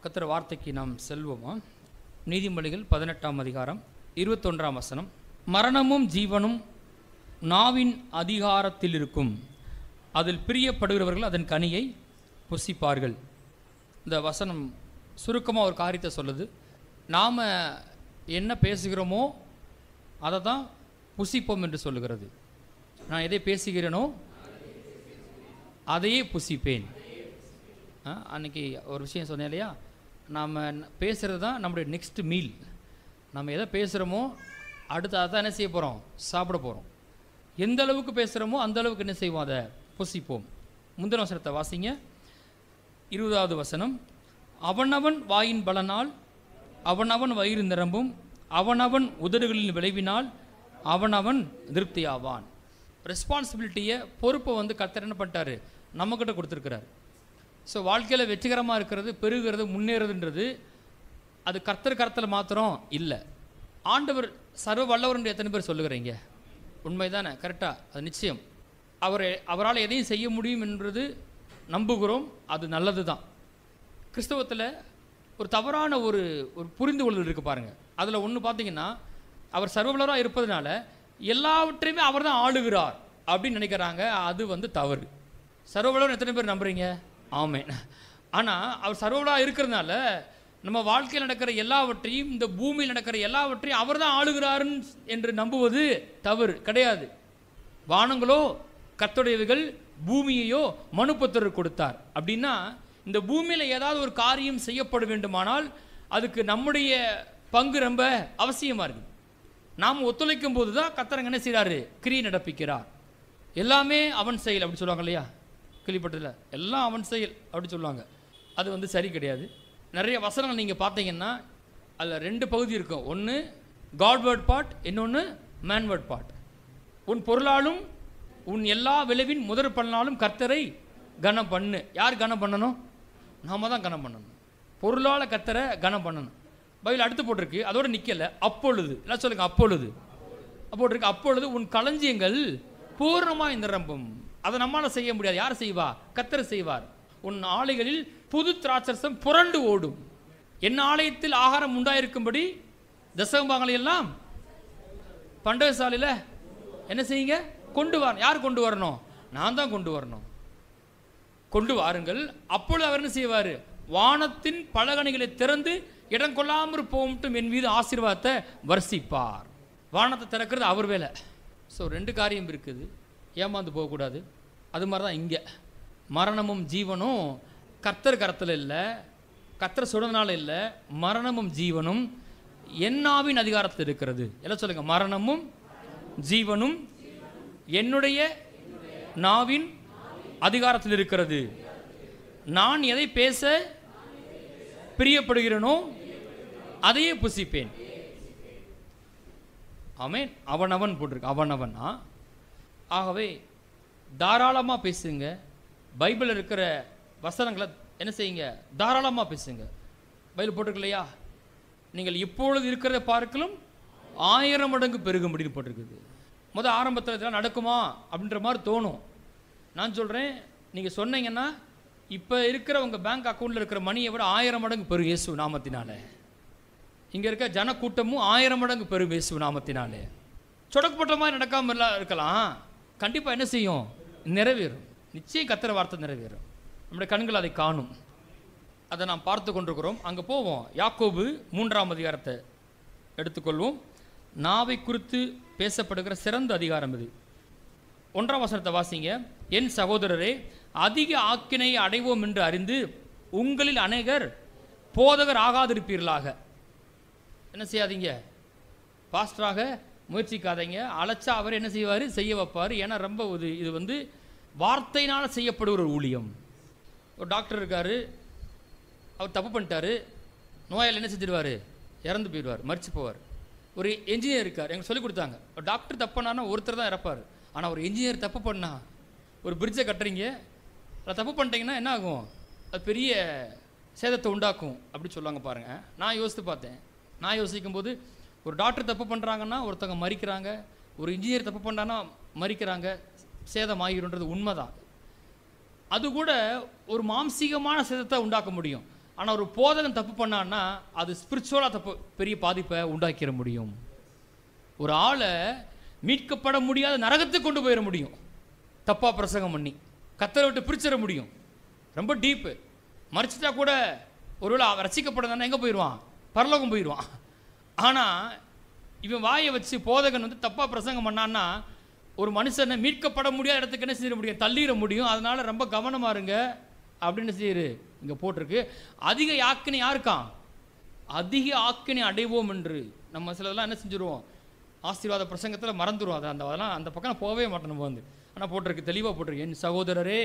கர்த்தர் வார்த்தைக்கு நாம் செல்வோமா? நீதிமொழிகள் 18ஆம் அதிகாரம் 21ஆம் வசனம். மரணமும் ஜீவனும் நாவின் அதிகாரத்தில் இருக்கும், அதில் பிரியப்படுகிறவர்கள் அதன் கனியை புசிப்பார்கள். இந்த வசனம் சுருக்கமாக ஒரு காரியத்தை சொல்லுது. நாம் என்ன பேசுகிறோமோ அதை தான் புசிப்போம் என்று சொல்லுகிறது. நான் எதை பேசுகிறேனோ அதையே புசிப்பேன். அன்றைக்கி ஒரு விஷயம் சொன்னேன் இல்லையா, நாம் பேசுகிறது தான் நம்முடைய நெக்ஸ்ட் மீல். நம்ம எதை பேசுகிறோமோ அடுத்து அதை தான் என்ன செய்ய போகிறோம், சாப்பிட போகிறோம். எந்த அளவுக்கு பேசுகிறோமோ அந்த அளவுக்கு என்ன செய்வோம், அதை புசிப்போம். முந்தின வசனத்தை வாசிங்க, 20வது வசனம். அவனவன் வாயின் பலனால் அவனவன் வயிறு நிரம்பும், அவனவன் உதடுகளின் விளைவினால் அவனவன் திருப்தியாவான். ரெஸ்பான்சிபிலிட்டியை, பொறுப்பை கர்த்தர் என்ன பண்ணிட்டாரு, நம்மக்கிட்ட கொடுத்துருக்கிறார். ஸோ வாழ்க்கையில் வெற்றிகரமாக இருக்கிறது, பெருகிறது, முன்னேறதுன்றது அது கர்த்தர் மாத்திரம் இல்லை. ஆண்டவர் சர்வ வல்லவர் எத்தனை பேர் சொல்லுகிறீங்க? உண்மைதானே? கரெக்டாக, அது நிச்சயம். அவரால் எதையும் செய்ய முடியும் என்பது நம்புகிறோம், அது நல்லது தான். கிறிஸ்தவத்தில் ஒரு தவறான ஒரு புரிந்து கொள்ளுதல் இருக்குது பாருங்கள். அதில் ஒன்று பார்த்தீங்கன்னா, அவர் சர்வவல்லவராக இருப்பதனால எல்லாவற்றையுமே அவர் தான் ஆளுகிறார் அப்படின்னு நினைக்கிறாங்க. அது தவறு. சர்வவல்லவர் எத்தனை பேர் நம்புறீங்க? ஆமென். ஆனால் அவர் சர்வவல்லவராக இருக்கிறதுனால நம்ம வாழ்க்கையில் நடக்கிற எல்லாவற்றையும், இந்த பூமியில் நடக்கிற எல்லாவற்றையும் அவர் தான் ஆளுகிறாருன்னு என்று நம்புவது தவறு கிடையாது. வானங்களோ கர்த்தருடையவைகள், பூமியையோ மனுபுத்திரருக்கு கொடுத்தார். அப்படின்னா இந்த பூமியில் ஏதாவது ஒரு காரியம் செய்யப்பட வேண்டுமானால் அதுக்கு நம்முடைய பங்கு ரொம்ப அவசியமாக இருக்குது. நாம் ஒத்துழைக்கும் போது தான் கர்த்தர் என்ன செய்கிறாரு, கிரியை நடப்பிக்கிறார். எல்லாமே அவன் செயல் அப்படி சொல்லுவாங்க இல்லையா, கேள்விப்பட்டதில்லை? எல்லாம் அவன் செயல் அப்படி சொல்லுவாங்க. அது சரி கிடையாது. நிறைய வசனங்கள் நீங்கள் பார்த்தீங்கன்னா அதில் 2 பகுதி இருக்கும். ஒன்று காட் வேர்ட் பார்ட், இன்னொன்று மேன் வேர்ட் பார்ட். உன் பொருளாலும் உன் எல்லா விளைவின் முதற் பலனாலும் கர்த்தரை கனம் பண்ணு. யார் கனம் பண்ணணும்? நாம தான் கனம் பண்ணணும். பொருளால் கர்த்தரை கனம் பண்ணணும். பைபிள் அடுத்து போட்டிருக்கு, அதோடு நிற்கலை. அப்பொழுது எல்லாம் சொல்லுங்க, அப்பொழுது போட்டிருக்கு. அப்பொழுது உன் களஞ்சியங்கள் பூர்ணமாக நிரம்பும். அதை நம்மளால் செய்ய முடியாது. யார் செய்வா? கர்த்தர் செய்வார். உன் ஆலைகளில் புது திராட்சரசம் புரண்டு ஓடும். என் ஆலயத்தில் ஆகாரம் உண்டாயிருக்கும்படி தசமபாகங்களை எல்லாம் பண்டகசாலையில் என்ன செய்யுங்க, கொண்டு வர. யார் கொண்டு வரணும்? நான் தான் கொண்டு வரணும். கொண்டு வாருங்கள். அப்பொழுது அவர் என்ன செய்வார்? வானத்தின் பலகணிகளை திறந்து இடம் கொள்ளாமல் போகட்டும் என் மீது ஆசீர்வாதத்தை வர்ஷிப்பார். வானத்தை திறக்கிறது அவர் வேலை. ஸோ 2 காரியம் இருக்குது, ஏமாந்து போகக்கூடாது. அது மாதிரி தான் இங்கே மரணமும் ஜீவனும் கர்த்தர் கரத்தில் இல்லை, கர்த்தர் சுடனால இல்லை. மரணமும் ஜீவனும் என்னாவின் அதிகாரத்தில் இருக்கிறது. எல்லாம் சொல்லுங்க, மரணமும் ஜீவனும் என்னுடைய நாவின் அதிகாரத்தில் இருக்கிறது. நான் எதை பேச பிரியப்படுகிறேனோ அதையே புசிப்பேன். ஆமென். அவனவன் போட்டிருக்கு, அவனவனா. ஆகவே தாராளமாக பேசுங்க. பைபிளில் இருக்கிற வசனங்களை என்ன செய்யுங்க, தாராளமாக பேசுங்க. பைபிள் போட்டிருக்கு இல்லையா, நீங்கள் இப்பொழுது இருக்கிறத பார்க்கலும் 1000 மடங்கு பெருகும்படின்னு போட்டிருக்குது. ஆரம்பத்தில் இதெல்லாம் நடக்குமா அப்படின்ற மாதிரி தோணும். நான் சொல்கிறேன், நீங்கள் சொன்னீங்கன்னா இப்போ இருக்கிற உங்கள் பேங்க் அக்கௌண்ட்டில் இருக்கிற மணியை விட 1000 மடங்கு பெரும் இயேசு நாமத்தினால. இங்கே இருக்க ஜனக்கூட்டமும் 1000 மடங்கு பெரும் இயேசு நாமத்தினாலே. சொடக்கப்பட்ட மாதிரி நடக்காமல் இருக்கலாம், கண்டிப்பாக என்ன செய்யும், நிறைவேறும். நிச்சயம் கர்த்தர் வார்த்தை நிறைவேறும். நம்முடைய கண்கள் அதை காணும். அதை நாம் பார்த்து கொண்டிருக்கிறோம். அங்கே போவோம். யாக்கோபு 3ஆம் அதிகாரத்தை எடுத்துக்கொள்வோம். நாவை குறித்து பேசப்படுகிற சிறந்த அதிகாரம் இது. 1ஆம் வசனத்தை வாசிங்க. என் சகோதரரே, அதிக ஆக்கினை அடைவோம் என்று அறிந்து உங்களில் அநேகர் போதகர் ஆகாதிருப்பீர்களாக. என்ன செய்யாதீங்க, பாஸ்டராக முயற்சிக்காதீங்க. அழைச்சா அவர் என்ன செய்வார், செய்ய வைப்பார். ஏன்னா ரொம்ப இது வார்த்தையினால் செய்யப்படுகிற ஒரு ஊழியம். ஒரு டாக்டர் இருக்கார், அவர் தப்பு பண்ணிட்டாரு, நோயாளி என்ன செஞ்சிடுவார், இறந்து போயிடுவார், மறித்து போவார். ஒரு என்ஜினியர் இருக்கார், எங்களுக்கு சொல்லிக் கொடுத்தாங்க, ஒரு டாக்டர் தப்பு பண்ணான்னா ஒருத்தர் தான் இறப்பார். ஆனால் ஒரு என்ஜினியர் தப்பு பண்ணா, ஒரு பிரிட்ஜை கட்டுறீங்க, அதை தப்பு பண்ணிட்டீங்கன்னா என்ன ஆகும், அது பெரிய சேதத்தை உண்டாக்கும் அப்படி சொல்லுவாங்க பாருங்கள். நான் யோசித்து பார்த்தேன். நான் யோசிக்கும்போது ஒரு டாக்டர் தப்பு பண்ணுறாங்கன்னா ஒருத்தவங்க மறிக்கிறாங்க, ஒரு இன்ஜினியர் தப்பு பண்ணான்னா மறிக்கிறாங்க, சேதம் ஆகிருன்றது உண்மைதான். அது கூட ஒரு மாம்சீகமான சேதத்தை உண்டாக்க முடியும். ஆனால் ஒரு போதகன் தப்பு பண்ணான்னா அது ஸ்பிரிச்சுவலாக தப்பு, பெரிய பாதிப்பை உண்டாக்கிட முடியும். ஒரு ஆளை மீட்கப்பட முடியாத நரகத்துக்கு கொண்டு போயிட முடியும் தப்பாக பிரசங்கம் பண்ணி, கத்தரை விட்டு பிரிச்சிட முடியும். ரொம்ப டீப்பு. மறிச்சிட்டா கூட ஒருவேளை ரசிக்கப்படாதானே எங்கே போயிடுவான்? பரலோகம் போயிடுவான். ஆனால் இவன் வாயை வச்சு போதகன் வந்து தப்பாக பிரசங்கம் பண்ணான்னா ஒரு மனுஷனை மீட்கப்பட முடியாத இடத்துக்கு என்ன செய்ய முடியும்? தள்ளிட முடியும். அதனால் ரொம்ப கவனமாக இருங்க அப்படின்னு செய்யுது இங்கே போட்டிருக்கு. அதிக ஆக்கினை யாருக்கான்? அதிக ஆக்கினை அடைவோம் என்று நம்ம சிலதெல்லாம் என்ன செஞ்சுருவோம்? ஆசீர்வாத பிரசங்கத்தில் மறந்துடுவோம். அதெல்லாம் அந்த பக்கம் போகவே மாட்டோம் நம்ம வந்து. ஆனால் போட்டிருக்கு, தெளிவாக போட்டிருக்கு, என் சகோதரரே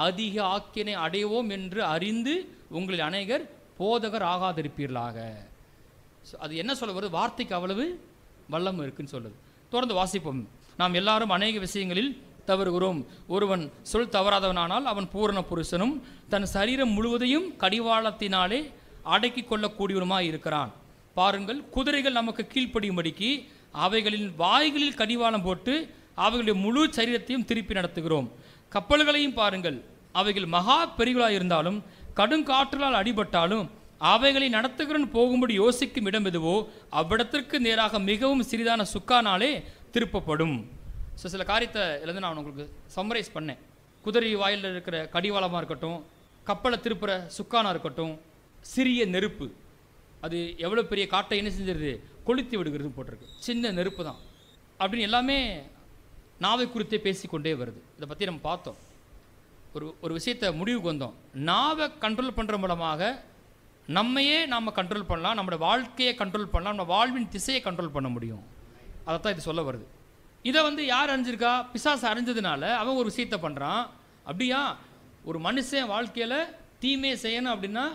அதிக ஆக்கினை அடைவோம் என்று அறிந்து உங்களில் அநேகர் போதகர் ஆகாதிருப்பீர்களாக. அது என்ன சொல்ல வருது? வார்த்தைக்கு அவ்வளவு வல்லம் இருக்குன்னு சொல்லுது. தொடர்ந்து வாசிப்போம். நாம் எல்லாரும் அநேக விஷயங்களில் தவறுகிறோம். ஒருவன் சொல் தவறாதவனானால் அவன் பூரண புருஷனும் தன் சரீரம் முழுவதையும் கடிவாளத்தினாலே அடக்கி கொள்ளக்கூடியவனுமாய் இருக்கிறான். பாருங்கள், குதிரைகள் நமக்கு கீழ்ப்படியும்படிக்கு அவைகளின் வாய்களில் கடிவாளம் போட்டு அவைகளுடைய முழு சரீரத்தையும் திருப்பி நடத்துகிறோம். கப்பல்களையும் பாருங்கள், அவைகள் மகா பெரிகளாக இருந்தாலும் கடுங்காற்றலால் அடிபட்டாலும் அவைகளை நடத்துகிறன் போகும்படி யோசிக்கும் இடம் எதுவோ அவ்விடத்திற்கு நேராக மிகவும் சிறிதான சுக்கானாலே திருப்பப்படும். ஸோ சில காரியத்தை எழுந்து நான் உங்களுக்கு சம்மரைஸ் பண்ணேன். குதிரை வாயில் இருக்கிற கடிவாளமாக இருக்கட்டும், கப்பலை திருப்புற சுக்கானாக இருக்கட்டும், சிறிய நெருப்பு அது எவ்வளோ பெரிய காட்டை என்ன செஞ்சிருது? கொளுத்தி விடுகிறது போட்டிருக்கு. சின்ன நெருப்பு தான் அப்படின்னு எல்லாமே நாவை குறித்தே பேசிக்கொண்டே வருது. இதை பற்றி நம்ம பார்த்தோம். ஒரு விஷயத்தை முடிவுக்கு வந்தோம். நாவை கண்ட்ரோல் பண்ணுற மூலமாக நம்மையே நாம் கண்ட்ரோல் பண்ணலாம், நம்மளோட வாழ்க்கையை கண்ட்ரோல் பண்ணலாம், நம்ம வாழ்வின் திசையை கண்ட்ரோல் பண்ண முடியும். அதைத்தான் இது சொல்ல வருது. இதை வந்து யார் அறிஞ்சிருக்கா? பிசாசு அறிஞ்சதுனால அவன் ஒரு விஷயத்தை பண்ணுறான். அப்படியா? ஒரு மனுஷன் வாழ்க்கையில் தீமையை செய்யணும் அப்படின்னா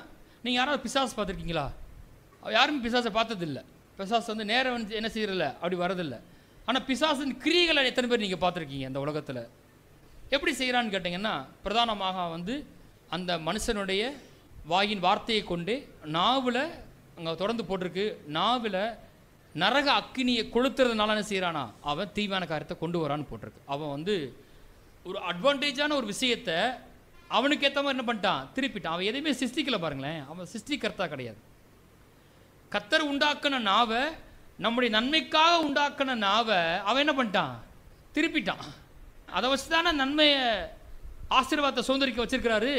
நீங்கள் யாராவது பிசாசு பார்த்துருக்கீங்களா? யாருமே பிசாசை பார்த்ததில்லை. பிசாசு வந்து நேரம் வந்து என்ன செய்யறதில்ல, அப்படி வரதில்லை. ஆனால் பிசாசின் கிரியைகளை எத்தனை பேர் நீங்கள் பார்த்துருக்கீங்க அந்த உலகத்தில்? எப்படி செய்கிறான்னு கேட்டிங்கன்னா, பிரதானமாக வந்து அந்த மனுஷனுடைய வாயின் வார்த்தையை கொண்டு நாவில் அங்கே தொடர்ந்து போட்டிருக்கு, நாவில் நரக அக்கினியை கொளுத்துறதுனால என்ன செய்கிறானா அவன் தீவான காரியத்தை கொண்டு வரான்னு போட்டிருக்கு. அவன் வந்து ஒரு அட்வான்டேஜான ஒரு விஷயத்தை அவனுக்கு ஏற்ற மாதிரி என்ன பண்ணிட்டான்? திருப்பிட்டான். அவன் எதையுமே சிருஷ்டிக்கல. பாருங்களேன், அவன் சிருஷ்டிகர்த்தா கிடையாது. கத்தர் உண்டாக்கின நாவை, நம்முடைய நன்மைக்காக உண்டாக்கின நாவை அவன் என்ன பண்ணிட்டான்? திருப்பிட்டான். அதை வச்சு தானே நன்மையை ஆசீர்வாதத்தை சுதந்திரிக்க வச்சிருக்கிறாரு.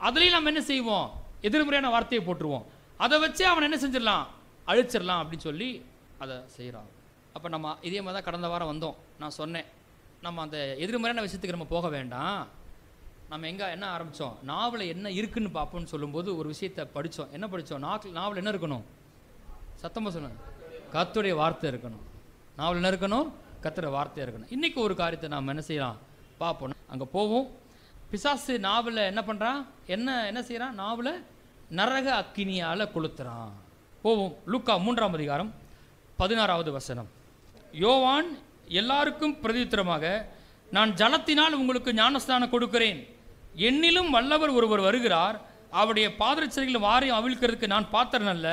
அதுலேயும் நம்ம என்ன செய்வோம்? எதிர்மறையான வார்த்தையை போட்டுருவோம். அதை வச்சு அவன் என்ன செஞ்சிடலாம்? அழிச்சிடலாம் அப்படின்னு சொல்லி அதை செய்கிறான். அப்போ நம்ம இதே மாதிரி தான் கடந்த வாரம் வந்தோம். நான் சொன்னேன், நம்ம அந்த எதிர்மறையான விஷயத்துக்கு நம்ம போக வேண்டாம். நம்ம என்ன ஆரம்பித்தோம்? நாவல் என்ன இருக்குன்னு பார்ப்போம்னு சொல்லும்போது ஒரு விஷயத்தை படித்தோம். என்ன படித்தோம்? நாவல் என்ன இருக்கணும்? சத்தமாக சொன்னேன், கர்த்தருடைய வார்த்தை இருக்கணும். நாவல் என்ன இருக்கணும்? கர்த்தருடைய வார்த்தையாக இருக்கணும். இன்றைக்கி ஒரு காரியத்தை நாம் என்ன செய்யலாம் பார்ப்போம். அங்கே போவோம். பிசாசு நாவலை என்ன பண்ணுறான்? என்ன செய்கிறான்? நாவலை நரக அக்கினியால் கொளுத்துறான். போவோம். லூக்கா 3ஆம் அதிகாரம் 16வது வசனம். யோவான் எல்லாருக்கும் பிரதியுத்தரமாக, நான் ஜலத்தினால் உங்களுக்கு ஞானஸ்நானம் கொடுக்கிறேன், என்னிலும் வல்லவர் ஒருவர் வருகிறார், அவருடைய பாதரட்சைகள் வாரியம் அவிழ்க்கிறதுக்கு நான் பாத்திரன் அல்ல,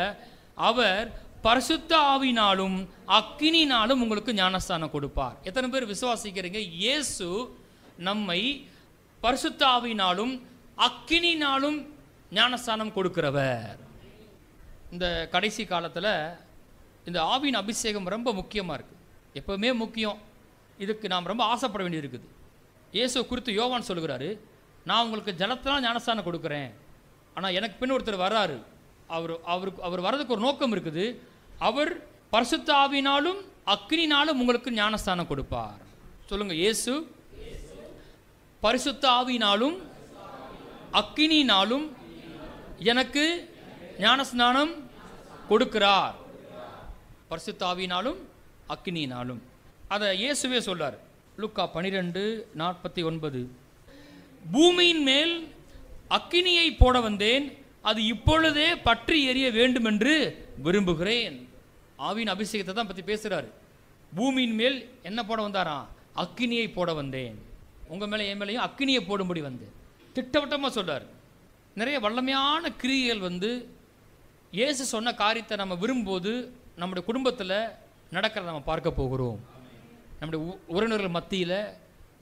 அவர் பரிசுத்த ஆவியினாலும் அக்கினினாலும் உங்களுக்கு ஞானஸ்தானம் கொடுப்பார். எத்தனை பேர் விசுவாசிக்கிறீங்க? இயேசு நம்மை பரிசுத்த ஆவியினாலும் அக்கினினாலும் ஞானஸ்தானம் கொடுக்கிறவர். இந்த கடைசி காலத்தில் இந்த ஆவியின் அபிஷேகம் ரொம்ப முக்கியமாக இருக்குது. எப்போவுமே முக்கியம். இதுக்கு நாம் ரொம்ப ஆசைப்பட வேண்டியது இருக்குது. இயேசு குறித்து யோவான் சொல்கிறாரு, நான் உங்களுக்கு ஜலத்தினால் ஞானஸ்தானம் கொடுக்குறேன், ஆனால் எனக்கு பின் ஒருத்தர் வர்றாரு, அவர் வர்றதுக்கு ஒரு நோக்கம் இருக்குது. அவர் பரிசுத்த ஆவியினாலும் அக்கினினாலும் உங்களுக்கு ஞானஸ்தானம் கொடுப்பார். சொல்லுங்க, இயேசு பரிசுத்த ஆவியினாலும் அக்கினினாலும் எனக்கு ஞானஸ்நானம் கொடுக்கிறார். பரிசுத்த ஆவியினாலும் அக்கினியினாலும். அதை இயேசுவே சொல்றார். லூக்கா 12:49. பூமியின் மேல் அக்கினியை போட வந்தேன், அது இப்பொழுதே பற்றி எரிய வேண்டும் என்று விரும்புகிறேன். ஆவியின் அபிஷேகத்தை தான் பற்றி பேசுகிறாரு. பூமியின் மேல் என்ன போட வந்தாராம்? அக்கினியை போட வந்தேன். உங்கள் மேலே என் மேலேயும் அக்கினியை போடும்படி வந்தேன். திட்டவட்டமாக சொல்கிறார். நிறைய வல்லமையான கிரியைகள் வந்து இயேசு சொன்ன காரியத்தை நம்ம விரும்பும்போது நம்முடைய குடும்பத்தில் நடக்கிறத நம்ம பார்க்க போகிறோம். நம்முடைய உறவினர்கள் மத்தியில்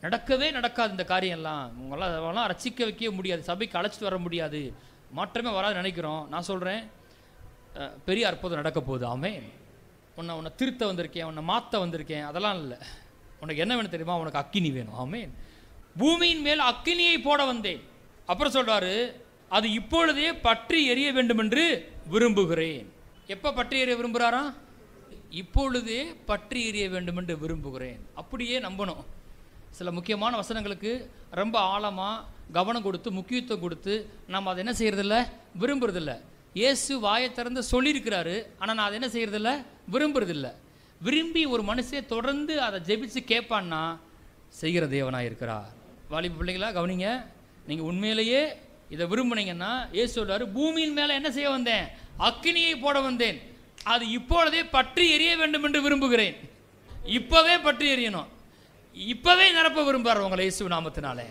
நடக்கவே நடக்காது இந்த காரியம்லாம். உங்களால் அதெல்லாம் ரசிக்க வைக்க முடியாது, சபைக்கு அழைச்சிட்டு வர முடியாது, மாற்றமே வராது நினைக்கிறோம். நான் சொல்கிறேன், பெரிய அற்புதம் நடக்க போகுது. ஆமென். உன்னை திருத்த வந்திருக்கேன், உன்னை மாற்ற வந்திருக்கேன், அதெல்லாம் இல்லை. உனக்கு என்ன வேணும் தெரியுமா? உனக்கு அக்கினி வேணும். ஆமென். பூமியின் மேல் அக்கினியை போட வந்தேன். அப்புறம் சொல்றாரு, அது இப்பொழுதே பற்றி எரிய வேண்டும் என்று விரும்புகிறேன். எப்போ பற்றி எரிய விரும்புகிறாரா? இப்பொழுதே பற்றி எரிய வேண்டும் என்று விரும்புகிறேன். அப்படியே நம்பணும். சில முக்கியமான வசனங்களுக்கு ரொம்ப ஆழமாக கவனம் கொடுத்து முக்கியத்துவம் கொடுத்து நம்ம அதை என்ன செய்யறதில்ல, விரும்புறதில்ல. இயேசு வாயை திறந்து சொல்லியிருக்கிறாரு, ஆனால் நான் அதை என்ன செய்யறதில்ல, விரும்புறதில்லை. விரும்பி ஒரு மனுஷன் தொடர்ந்து அதை ஜெபிச்சு கேட்பான்னா செய்கிற தேவனாக இருக்கிறார். வாலிப பிள்ளைங்களா கவனிங்க, நீங்கள் உண்மையிலேயே இதை விரும்புனீங்கன்னா இயேசு சொல்றாரு, பூமியின் மேலே என்ன செய்ய வந்தேன்? அக்கினியை போட வந்தேன். அது இப்பொழுதே பற்றி எரிய வேண்டும் என்று விரும்புகிறேன். இப்பவே பற்றி எரியணும், இப்பவே நிரப்ப விரும்புகிறார் உங்களை இயேசு நாமத்தினாலே.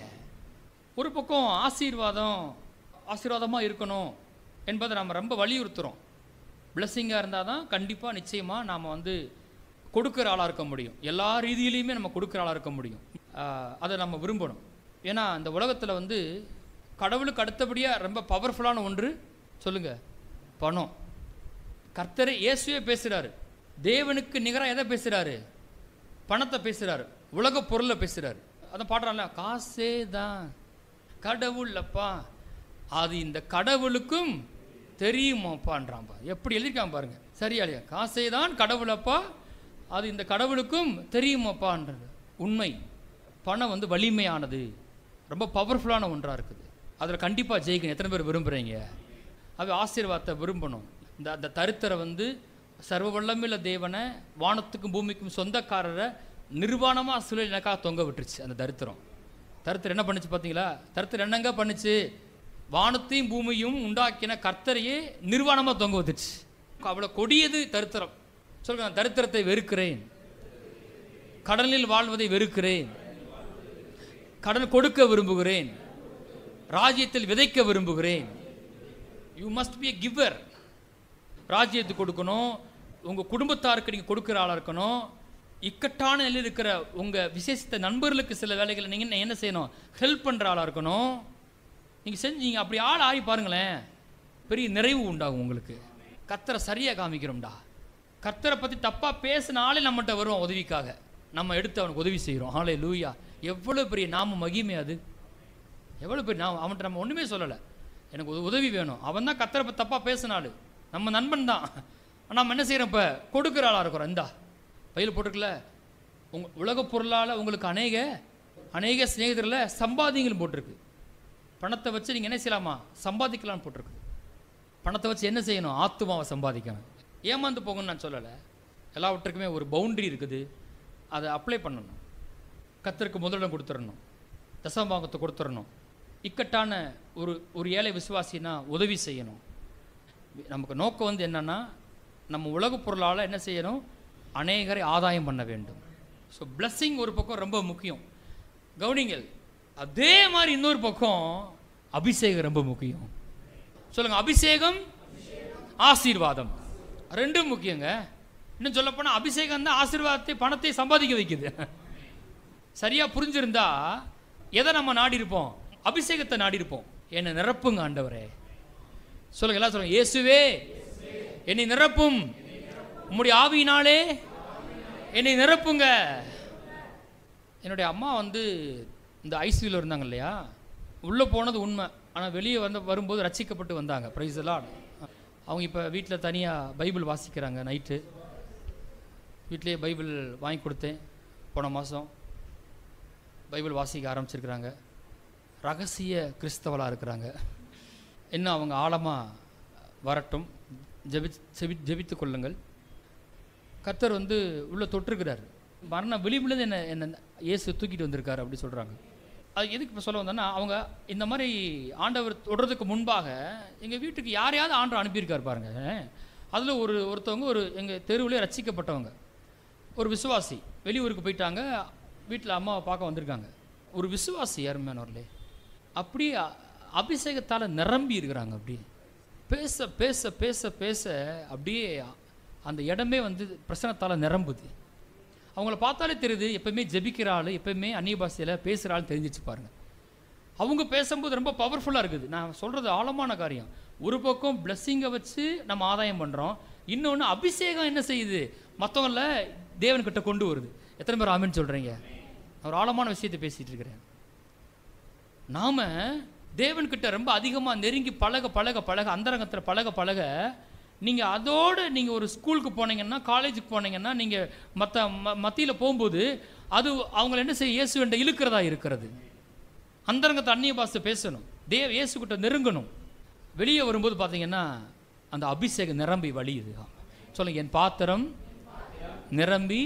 ஒரு பக்கம் ஆசீர்வாதமாக இருக்கணும் என்பதை நாம் ரொம்ப வலியுறுத்துகிறோம். பிளஸ்ஸிங்காக இருந்தால் தான் கண்டிப்பாக நிச்சயமாக நாம் கொடுக்குற ஆளாக இருக்க முடியும். எல்லா ரீதியிலையுமே நம்ம கொடுக்குற ஆளாக இருக்க முடியும். அதை நம்ம விரும்பணும். ஏன்னா இந்த உலகத்தில் கடவுளுக்கு அடுத்தபடியாக ரொம்ப பவர்ஃபுல்லான ஒன்று சொல்லுங்கள், பணம். கர்த்தரை இயேசுவே பேசுகிறாரு. தேவனுக்கு நிகராக எதை பேசுகிறாரு? பணத்தை பேசுகிறாரு, உலக பொருளை பேசுகிறாரு. அதை பாடுறான்ல, காசே தான் கடவுள்ப்பா, அது இந்த கடவுளுக்கும் தெரியுமாப்பான்றான். எப்படி எழுதியிருக்கான் பாருங்க, சரியா இல்லையா? காசே தான் கடவுளப்பா, அது இந்த கடவுளுக்கும் தெரியுமாப்பான்றது உண்மை. பணம் வலிமையானது, ரொம்ப பவர்ஃபுல்லான ஒன்றாக இருக்குது. அதில் கண்டிப்பாக ஜெயிக்கணும். எத்தனை பேர் விரும்புகிறீங்க? அது ஆசீர்வாதத்தை விரும்பணும். அந்த தரித்திர சர்வ வல்லமையுள்ள தேவனை, வானத்துக்கும் பூமிக்கும் சொந்தக்காரரை நிர்வாணமாக சிலுவையில் எனக்காக தொங்க விட்டுருச்சு. அந்த தரித்திரம் என்ன பண்ணுச்சு பார்த்தீங்களா? தரித்திரம் என்னங்க பண்ணுச்சு? வானத்தையும் பூமியும் உண்டாக்கின கர்த்தரையே நிர்வாணமாக தொங்க விட்டுச்சு. அவ்வளோ கொடியது தரித்திரம். சொல்லுங்க, தரித்திரத்தை வெறுக்கிறேன், கடனில் வாழ்வதை வெறுக்கிறேன், கடன் கொடுக்க விரும்புகிறேன், ராஜ்யத்தில் விதைக்க விரும்புகிறேன். You must be a giver. ராஜ்யத்துக்கு கொடுக்கணும், உங்கள் குடும்பத்தாருக்கு நீங்கள் கொடுக்குற ஆளாக இருக்கணும். இக்கட்டான நிலையில் இருக்கிற உங்கள் விசேஷத்த நண்பர்களுக்கு சில வேலைகளை நீங்கள் என்ன செய்யணும்? ஹெல்ப் பண்ணுற ஆளாக இருக்கணும். நீங்கள் செஞ்சீங்க, அப்படி ஆள் ஆகி பாருங்களேன், பெரிய நிறைவு உண்டாகும் உங்களுக்கு. கர்த்தரை சரியாக காமிக்கிறோம்டா. கர்த்தரை பற்றி தப்பாக பேசினாலே நம்மகிட்ட வருவோம் உதவிக்காக. நம்ம எடுத்து அவனுக்கு உதவி செய்கிறோம். ஹல்லேலூயா. எவ்வளோ பெரிய நாம மகிமை அது, எவ்வளோ பெரிய நாம. அவன்கிட்ட நம்ம ஒன்றுமே சொல்லலை, எனக்கு உதவி வேணும். அவன் தான் கர்த்தரை பற்றி தப்பாக பேசினாலும் நம்ம நண்பன் தான். நம்ம என்ன செய்கிறோம்? இப்போ கொடுக்குற ஆளாக இருக்கிறோம். இந்தா பையில் போட்டிருக்கல, உலக பொருளால் உங்களுக்கு அநேக சிநேகிதரில் சம்பாதிங்களும் போட்டிருக்கு. பணத்தை வச்சு நீங்கள் என்ன செய்யலாமா? சம்பாதிக்கலாம்னு போட்டிருக்கு. பணத்தை வச்சு என்ன செய்யணும்? ஆத்துமாவை சம்பாதிக்கணும். ஏமாந்து போகணும்னு நான் சொல்லலை. எல்லாவற்றுக்குமே ஒரு பவுண்ட்ரி இருக்குது, அதை அப்ளை பண்ணணும். கர்த்தருக்கு முதலிடம் கொடுத்துடணும், தசமபாகத்தை கொடுத்துடணும். இக்கட்டான ஒரு ஏழை விசுவாசினா உதவி செய்யணும். நமக்கு நோக்கம் என்னன்னா, நம்ம உலக பொருளால் என்ன செய்யணும்? அநேகரை ஆதாயம் பண்ண வேண்டும். ஸோ பிளஸ்ஸிங் ஒரு பக்கம் ரொம்ப முக்கியம், கவனிங்கள். அதே மாதிரி இன்னொரு பக்கம் அபிஷேகம் ரொம்ப முக்கியம். சொல்லுங்க, அபிஷேகம் ஆசீர்வாதம் ரெண்டும் முக்கியங்க. இன்னும் சொல்ல போனால் அபிஷேகம் தான் ஆசீர்வாதத்தை பணத்தை சம்பாதிக்க வைக்குது. சரியா புரிஞ்சிருந்தா எதை நம்ம நாடி இருப்போம்? அபிஷேகத்தை நாடி இருப்போம். என்னை நிரப்புங்க ஆண்டவரே. சொல்லுங்க, எல்லாம் சொல்லுங்க, இயேசுவே என்னை நிரப்பும், உம்முடைய ஆவியினாலே என்னை நிரப்புங்க. என்னுடைய அம்மா இந்த ஐசியூவில் இருந்தாங்க இல்லையா, உள்ளே போனது உண்மை. ஆனால் வெளியே வரும்போது ரட்சிக்கப்பட்டு வந்தாங்க. Praise the Lord. அவங்க இப்போ வீட்டில் தனியாக பைபிள் வாசிக்கிறாங்க. நைட்டு வீட்டிலேயே பைபிள் வாங்கி கொடுத்தேன். போன மாதம் பைபிள் வாசிக்க ஆரம்பிச்சிருக்கிறாங்க. ரகசிய கிறிஸ்தவளாக இருக்கிறாங்க. இன்னும் அவங்க ஆழமாக வரட்டும். ஜெபித்து கொள்ளுங்கள். கர்த்தர் உள்ளே தொட்டிருக்கிறார். மரண விளிம்புலேருந்து என்ன இயேசு தூக்கிட்டு வந்திருக்காரு அப்படி சொல்கிறாங்க. அது எதுக்கு இப்போ சொல்ல வந்தோன்னா, அவங்க இந்த மாதிரி ஆண்டவர் தொடுறதுக்கு முன்பாக எங்கள் வீட்டுக்கு யாரையாவது ஆண்டவர் அனுப்பியிருக்கார் பாருங்க. அதில் ஒருத்தவங்க எங்கள் தெருவிலே ரட்சிக்கப்பட்டவங்க, ஒரு விசுவாசி வெளியூருக்கு போயிட்டாங்க. வீட்டில் அம்மாவை பார்க்க வந்திருக்காங்க. ஒரு விசுவாசி யாருமேனவர்களே, அப்படியே அபிஷேகத்தால் நிரம்பி இருக்கிறாங்க. அப்படியே பேச பேச பேச பேச அப்படியே அந்த இடமே பிரசனத்தால் நிரம்புது. அவங்கள பார்த்தாலே தெரியுது, எப்பவுமே ஜெபிக்கிற ஆள், எப்பவுமே அந்நிய பாஷையில் பேசுகிற ஆள் தெரிஞ்சிச்சு பாருங்க. அவங்க பேசும்போது ரொம்ப பவர்ஃபுல்லாக இருக்குது. நான் சொல்கிறது ஆழமான காரியம். ஒரு பக்கம் பிளஸ்ஸிங்கை வச்சு நம்ம ஆதாயம் பண்ணுறோம், இன்னொன்று அபிஷேகம் என்ன செய்யுது, மற்றவங்கள தேவன்கிட்ட கொண்டு வருது. எத்தனை பேர் ஆமென் சொல்கிறீங்க? ஒரு ஆழமான விஷயத்தை பேசிகிட்டு இருக்கிறேன். நாம் தேவன்கிட்ட ரொம்ப அதிகமாக நெருங்கி பழக பழக பழக அந்தரங்கத்தில் பழக பழக நீங்கள் அதோடு நீங்கள் ஒரு ஸ்கூலுக்கு போனீங்கன்னா, காலேஜுக்கு போனீங்கன்னா, நீங்கள் மத்தியில் போகும்போது அது அவங்கள என்ன செய்ய இயேசுகிட்ட இழுக்கிறதா இருக்கிறது. அந்தரங்கத்தை அந்நிய பாஷை பேசணும், இயேசுகிட்ட நெருங்கணும். வெளியே வரும்போது பார்த்தீங்கன்னா அந்த அபிஷேகம் நிரம்பி வழியுது. சொல்லுங்க, என் பாத்திரம் நிரம்பி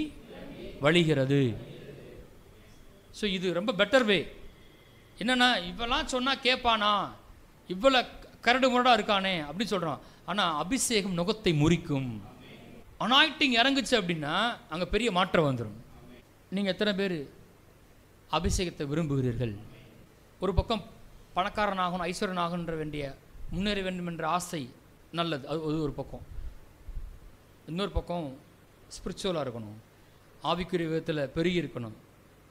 வழிகிறது. ஸோ இது ரொம்ப பெட்டர் வே. என்னென்னா, இவெல்லாம் சொன்னால் கேட்பானா, இவ்வளோ கரடு முரடாக இருக்கானே அப்படின்னு சொல்கிறான். ஆனால் அபிஷேகம் நுகத்தை முறிக்கும். அனாயிட்டிங் இறங்குச்சு அப்படின்னா அங்கே பெரிய மாற்றம் வந்துடும். நீங்கள் எத்தனை பேர் அபிஷேகத்தை விரும்புகிறீர்கள்? ஒரு பக்கம் பணக்காரனாகணும், ஐஸ்வரனாகன்ற வேண்டிய முன்னேற வேண்டும் என்ற ஆசை நல்லது, அது ஒரு பக்கம். இன்னொரு பக்கம் ஸ்பிரிச்சுவலாக இருக்கணும், ஆவிக்குரிய விதத்தில் பெருகி இருக்கணும்.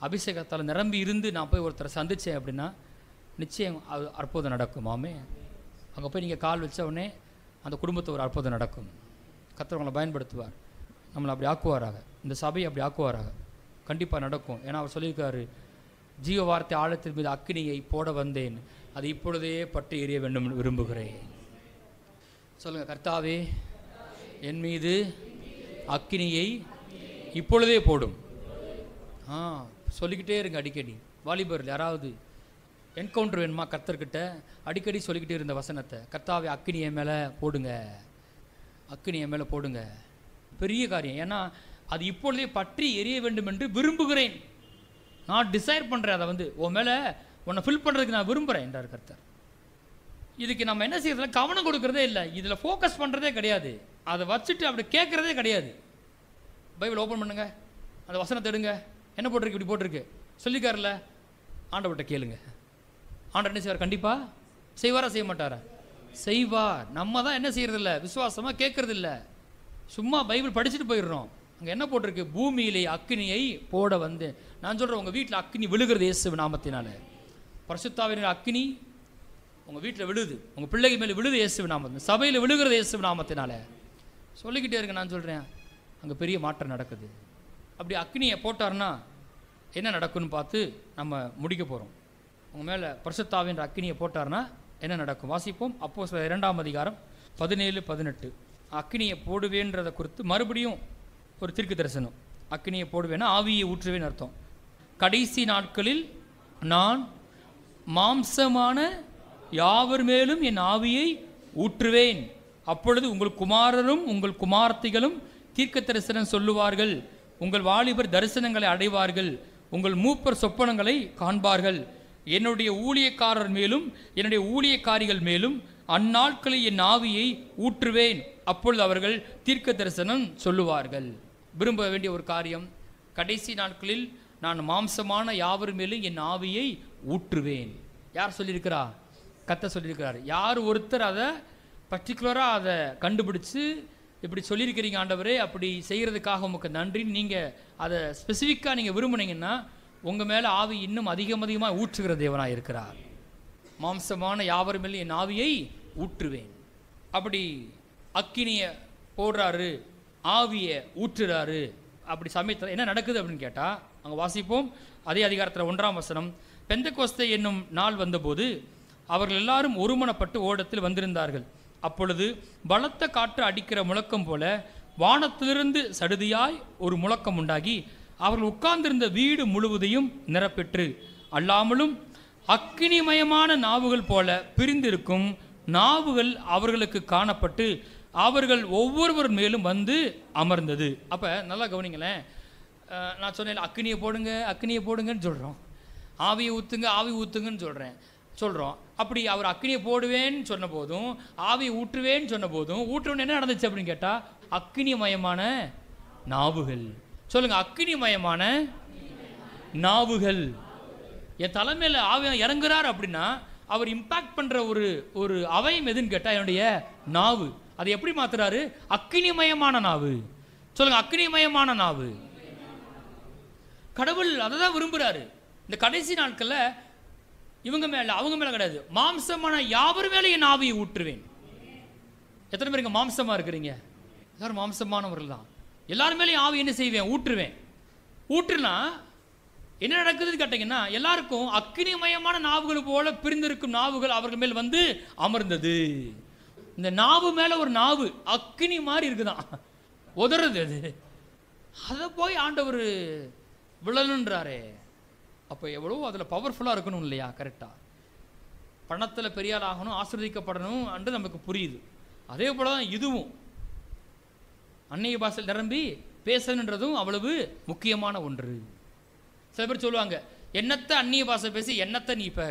அபிஷேகத்தால் நிரம்பி இருந்து நான் போய் ஒருத்தரை சந்தித்தேன் அப்படின்னா நிச்சயம் அது அற்புதம் நடக்கும். ஆமே, அங்கே போய் நீங்கள் கால் வச்ச உடனே அந்த குடும்பத்தை ஒரு அற்புதம் நடக்கும். கர்த்தர் உங்களை பயன்படுத்துவார், நம்மளை அப்படி ஆக்குவாராக, இந்த சபையை அப்படி ஆக்குவாராக. கண்டிப்பாக நடக்கும். ஏன்னா அவர் சொல்லியிருக்காரு, ஜீவ வார்த்தை ஆழத்தின் மீது அக்கினியை போட வந்தேன், அது இப்பொழுதே பற்றி எரிய வேண்டும் விரும்புகிறேன். சொல்லுங்கள், கர்த்தாவே என் மீது அக்கினியை இப்பொழுதே போடும். சொல்லிக்கிட்டே இருங்க அடிக்கடி. வாலிபர்கள் யாராவது என்கவுண்டர் வேணுமா கர்த்தர்கிட்ட, அடிக்கடி சொல்லிக்கிட்டே இருந்த வசனத்தை, கர்த்தாவே அக்கினியை மேலே போடுங்க, அக்கினியை மேலே போடுங்க. பெரிய காரியம். ஏன்னா அது இப்பொழுதே பற்றி எரிய வேண்டும் என்று விரும்புகிறேன். நான் டிசைர் பண்ணுறேன், அதை உன் மேலே உன்னை ஃபில் பண்ணுறதுக்கு நான் விரும்புகிறேன் என்றார் கர்த்தர். இதுக்கு நம்ம என்ன செய்யறதுல கவனம் கொடுக்கறதே இல்லை, இதில் ஃபோக்கஸ் பண்ணுறதே கிடையாது, அதை வச்சுட்டு அப்படி கேட்குறதே கிடையாது. பைபிள் ஓப்பன் பண்ணுங்க, அந்த வசனத்தை எடுங்க, என்ன போட்டிருக்கு, இப்படி போட்டிருக்கு சொல்லிக்காரில்ல, ஆண்டவர்கிட்ட கேளுங்க. ஆண்டவர் என்ன செய்வார்? கண்டிப்பாக செய்வாரா செய்ய மாட்டாரா? செய்வார். நம்ம தான் என்ன செய்யறதில்ல, விசுவாசமாக கேட்கறது இல்லை, சும்மா பைபிள் படிச்சுட்டு போயிடுறோம். அங்கே என்ன போட்டிருக்கு? பூமியிலே அக்கினியை போட வந்து. நான் சொல்கிறேன், உங்கள் வீட்டில் அக்கினி விழுகிறது இயேசு நாமத்தினால. பரிசுத்தாவின் அக்கினி உங்கள் வீட்டில் விழுது, உங்கள் பிள்ளைக்கு மேலே விழுது இயேசு நாமத்தினால, சபையில் விழுகிறது இயேசு நாமத்தினால. சொல்லிக்கிட்டே இருக்க. நான் சொல்கிறேன், அங்கே பெரிய மாற்றம் நடக்குது. அப்படி அக்கினியை போட்டார்னா என்ன நடக்கும்னு பார்த்து நம்ம முடிக்க போகிறோம். உங்கள் மேலே பரிசுத்தாவின் அக்கினியை போட்டார்னா என்ன நடக்கும்? வாசிப்போம். அப்போஸ்தலர் 2ஆம் அதிகாரம் 17-18. அக்கினியை போடுவேன்றதை குறித்து மறுபடியும் ஒரு தீர்க்க தரிசனம். அக்கினியை போடுவேன்னா ஆவியை ஊற்றுவேன்னு அர்த்தம். கடைசி நாட்களில் நான் மாம்சமான யாவர் மேலும் என் ஆவியை ஊற்றுவேன், அப்பொழுது உங்கள் குமாரரும் உங்கள் குமார்த்திகளும் தீர்க்க தரிசனம் சொல்லுவார்கள், உங்கள் வாலிபர் தரிசனங்களை அடைவார்கள், உங்கள் மூப்பர் சொப்பனங்களை காண்பார்கள். என்னுடைய ஊழியக்காரர் மேலும் என்னுடைய ஊழியக்காரிகள் மேலும் அந்நாட்களில் என் ஆவியை ஊற்றுவேன், அப்பொழுது அவர்கள் தீர்க்க தரிசனம் சொல்லுவார்கள். விரும்ப வேண்டிய ஒரு காரியம், கடைசி நாட்களில் நான் மாம்சமான யாவர் மேலும் என் ஆவியை ஊற்றுவேன். யார் சொல்லியிருக்கிறா? கர்த்தர் சொல்லியிருக்கிறார். யார் ஒருத்தர் அதை பர்டிகுலராக அதை கண்டுபிடிச்சு இப்படி சொல்லியிருக்கிறீங்க ஆண்டவரே, அப்படி செய்கிறதுக்காக உங்களுக்கு நன்றி, நீங்கள் அதை ஸ்பெசிஃபிக்காக நீங்கள் விரும்புனீங்கன்னா உங்கள் மேலே ஆவி இன்னும் அதிகமாக ஊற்றுகிற தேவனாக இருக்கிறார். மாம்சமான யாவர் மேலும் என் ஆவியை ஊற்றுவேன். அப்படி அக்கினியை போடுறாரு, ஆவியை ஊற்றுறாரு. அப்படி சமயத்தில் என்ன நடக்குது அப்படின்னு கேட்டால் அங்கே வாசிப்போம். அதே அதிகாரத்தில் 1ஆம் வசனம். பெந்தெக்கோஸ்தே என்னும் நாள் வந்தபோது அவர்கள் எல்லாரும் ஒருமனப்பட்டு ஓடத்தில் வந்திருந்தார்கள். அப்பொழுது பலத்த காற்று அடிக்கிற முழக்கம் போல வானத்திலிருந்து சடுதியாய் ஒரு முழக்கம் உண்டாகி அவர்கள் உட்கார்ந்திருந்த வீடு முழுவதையும் நிரப்பெற்று, அல்லாமலும் அக்கினிமயமான நாவுகள் போல பிரிந்திருக்கும் நாவுகள் அவர்களுக்கு காணப்பட்டு அவர்கள் ஒவ்வொருவர் மேலும் வந்து அமர்ந்தது. அப்போ நல்லா கவனிங்களேன். நான் சொன்னேன், அக்கினியை போடுங்க அக்கினியை போடுங்கன்னு சொல்கிறோம், ஆவியை ஊற்றுங்க ஆவி ஊற்றுங்கன்னு சொல்கிறோம். அப்படி அவர் அக்கினியை போடுவேன்னு சொன்ன போதும் ஆவியை ஊற்றுவேன்னு சொன்ன போதும் ஊற்றுவேன்னு என்ன நடந்துச்சு அப்படின்னு கேட்டால் அக்கினிமயமான நாவுகள். சொல்லுங்க, அக்கினிமயமான நாவுகள். என் தலைமையில் ஆவி இறங்குறார் அப்படின்னா அவர் இம்பாக்ட் பண்ணுற ஒரு அவயம் எதுன்னு கேட்டால் என்னுடைய நாவு. அதை எப்படி மாத்துறாரு? அக்கினிமயமான நாவு. சொல்லுங்க, அக்கினிமயமான நாவு. கடவுள் அதை தான் விரும்புகிறாரு. இந்த கடைசி நாட்களில் இவங்க மேல அவங்க மேல கிடையாது. மாம்சமான யாவர் மேலே என் ஆவியை ஊற்றுவேன். எத்தனை பேருக்கு மாம்சமா இருக்கிறீங்க? எல்லாரும் மாம்சமானவர்கள் தான். எல்லாரும் மேலேயும் ஆவி என்ன செய்வேன்? ஊற்றுவேன். ஊற்றுனா என்ன நடக்குதுன்னு கேட்டீங்கன்னா, எல்லாருக்கும் அக்னிமயமான நாவுகள் போல பிரிந்திருக்கும் நாவுகள் அவர்கள் மேல் வந்து அமர்ந்தது. இந்த நாவு மேல ஒரு நாவு அக்னி மாதிரி இருக்குதான், உதறது. அது அதை போய் ஆண்டவர் விழணுன்றாரே. அப்போ எவ்வளோ அதில் பவர்ஃபுல்லாக இருக்கணும் இல்லையா? கரெக்டாக பணத்தில் பெரிய ஆள் ஆகணும், ஆசீர்வதிக்கப்படணும் என்று நமக்கு புரியுது. அதே போல தான் இதுவும் அந்நிய பாஷையில் நிரம்பி பேசணுன்றதும் அவ்வளவு முக்கியமான ஒன்று. சில பேர் சொல்லுவாங்க, என்னத்தை அந்நிய பாஷை பேசி என்னத்தை நீ இப்போ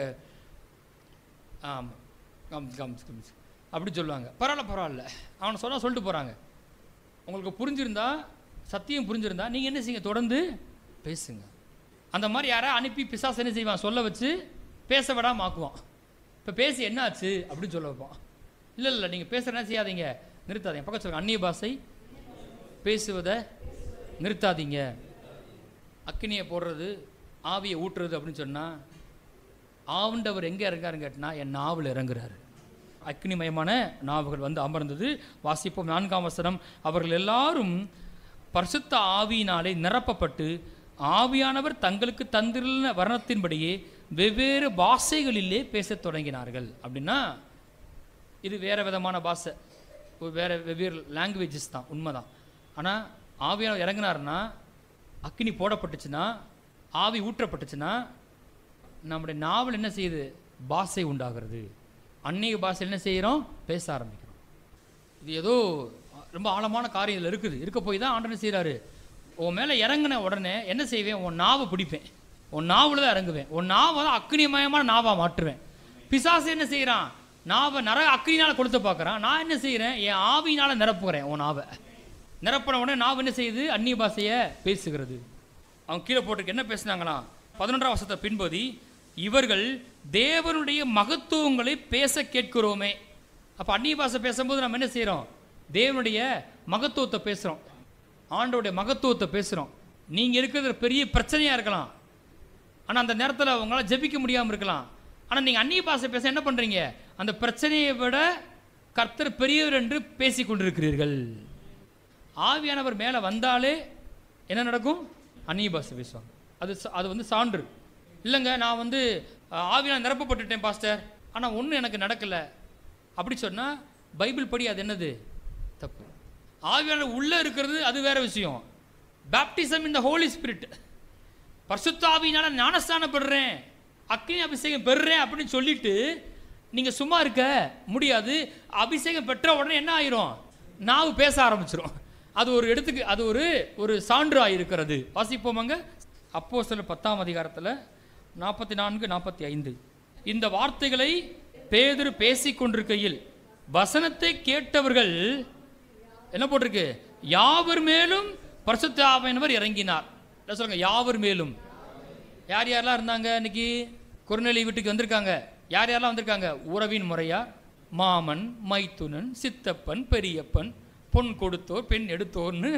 அப்படி சொல்லுவாங்க. பரவாயில்ல அவனை சொன்னால் சொல்லிட்டு போகிறாங்க. உங்களுக்கு புரிஞ்சிருந்தா, சத்தியம் புரிஞ்சிருந்தா நீங்கள் என்ன செய்யுங்க? தொடர்ந்து பேசுங்க. அந்த மாதிரி யாரை அனுப்பி பிசாசு என்ன செய்வான்? சொல்ல வச்சு பேச விடாமல் ஆக்குவான். இப்போ பேசி என்ன ஆச்சு அப்படின்னு சொல்ல வைப்பான். இல்லை நீங்கள் பேசுகிற என்ன செய்யாதீங்க, நிறுத்தாதீங்க. பக்கத்து சொல்லுங்க, அந்நிய பாஷை பேசுவதை நிறுத்தாதீங்க. அக்கினியை போடுறது, ஆவியை ஊட்டுறது அப்படின்னு சொன்னால், ஆண்டவர் எங்கே இறங்காருன்னு கேட்டினா என் நாவில் இறங்குறாரு. அக்னிமயமான நாவுகள் வந்து அமர்ந்தது. வாசிப்போம் 4ஆம் வசனம். அவர்கள் எல்லாரும் பரிசுத்த ஆவியினாலே நிரப்பப்பட்டு ஆவியானவர் தங்களுக்கு தந்திருந்த வர்ணத்தின்படியே வெவ்வேறு பாஷைகளிலே பேசத் தொடங்கினார்கள். அப்படின்னா இது வேறு விதமான பாஷை, வேறு வெவ்வேறு லாங்குவேஜஸ் தான், உண்மைதான். ஆனால் ஆவியானவர் இறங்கினார்னா, அக்னி போடப்பட்டுச்சுன்னா, ஆவி ஊற்றப்பட்டுச்சுன்னா நம்முடைய நாவல் என்ன செய்யுது? பாஷை உண்டாகிறது. அந்நிய பாஷை என்ன செய்கிறோம்? பேச ஆரம்பிக்கிறோம். இது ஏதோ ரொம்ப ஆழமான காரியம் இதில் இருக்குது. இருக்க போய் தான் ஆண்டவர் செய்கிறாரு. உன் மேலே இறங்கின உடனே என்ன செய்வேன்? உன் நாவை பிடிப்பேன், உன் நாவில் தான் இறங்குவேன், உன் நாவை தான் அக்னிமயமான நாவாக மாற்றுவேன். பிசாசு என்ன செய்கிறான்? நாவை அக்னினால் கொடுத்து பார்க்குறான். நான் என்ன செய்கிறேன்? என் ஆவியினால் நிரப்புகிறேன். உன் நாவை நிரப்பின உடனே நாவு என்ன செய்யுது? அந்நிய பாஷையை பேசுகிறது. அவங்க கீழே போட்டிருக்கு என்ன பேசுனாங்களாம்? 11ஆம் வசனத்தை பின்பதி, இவர்கள் தேவனுடைய மகத்துவங்களை பேச கேட்கிறோமே. அப்போ அந்நிய பாஷை பேசும்போது நம்ம என்ன செய்கிறோம்? தேவனுடைய மகத்துவத்தை பேசுகிறோம், ஆண்டோடைய மகத்துவத்தை பேசுகிறோம். நீங்கள் இருக்கிறது பெரிய பிரச்சனையாக இருக்கலாம், ஆனால் அந்த நேரத்தில் உங்களால் ஜெபிக்க முடியாமல் இருக்கலாம். ஆனால் நீங்கள் அந்நிய பாஷை பேச என்ன பண்ணுறீங்க? அந்த பிரச்சனையை விட கர்த்தர் பெரியவர் என்று பேசி கொண்டிருக்கிறீர்கள். ஆவியானவர் மேலே வந்தாலே என்ன நடக்கும்? அந்நிய பாஷை பேசுவாங்க. அது வந்து சான்று இல்லைங்க. நான் வந்து ஆவியால் நிரப்பப்பட்டுட்டேன் பாஸ்டர், ஆனால் ஒன்றும் எனக்கு நடக்கலை அப்படி சொன்னால் பைபிள் படி அது என்னது? தப்பு. ஆவியானவர் உள்ளே இருக்கிறது அது வேற விஷயம். பேப்டிசம் இன் த ஹோலி ஸ்பிரிட், பரிசுத்த ஆவியினால ஞானஸ்தானப்படுறேன், அக்னி அபிஷேகம் பெறுறேன் அப்படின்னு சொல்லிட்டு நீங்கள் சும்மா இருக்க முடியாது. அபிஷேகம் பெற்ற உடனே என்ன ஆயிரும்? நாவு பேச ஆரம்பிச்சிடும். அது ஒரு இடத்துக்கு அது ஒரு சான்று ஆகிருக்கிறது. வாசிப்போமாங்க. அப்போஸ்தலர் 10ஆம் அதிகாரத்தில் 44-45. இந்த வார்த்தைகளை பேதுரு பேசிக் கொண்டிருக்கையில் வசனத்தை கேட்டவர்கள் என்ன போட்டிருக்கு? யாவர் மேலும் பரிசுத்த ஆவியானவர் இறங்கினார். என்ன சொல்லுங்க? யாவர் மேலும். யார் யாரெல்லாம் இருந்தாங்க? இன்னைக்கு கொர்நேலியு வீட்டுக்கு வந்திருக்காங்க. யார் யாரெல்லாம் வந்திருக்காங்க? உறவின் முறையார், மாமன், மைத்துனன், சித்தப்பன், பெரியப்பன், பொன் கொடுத்தோர், பெண் எடுத்தோர்னு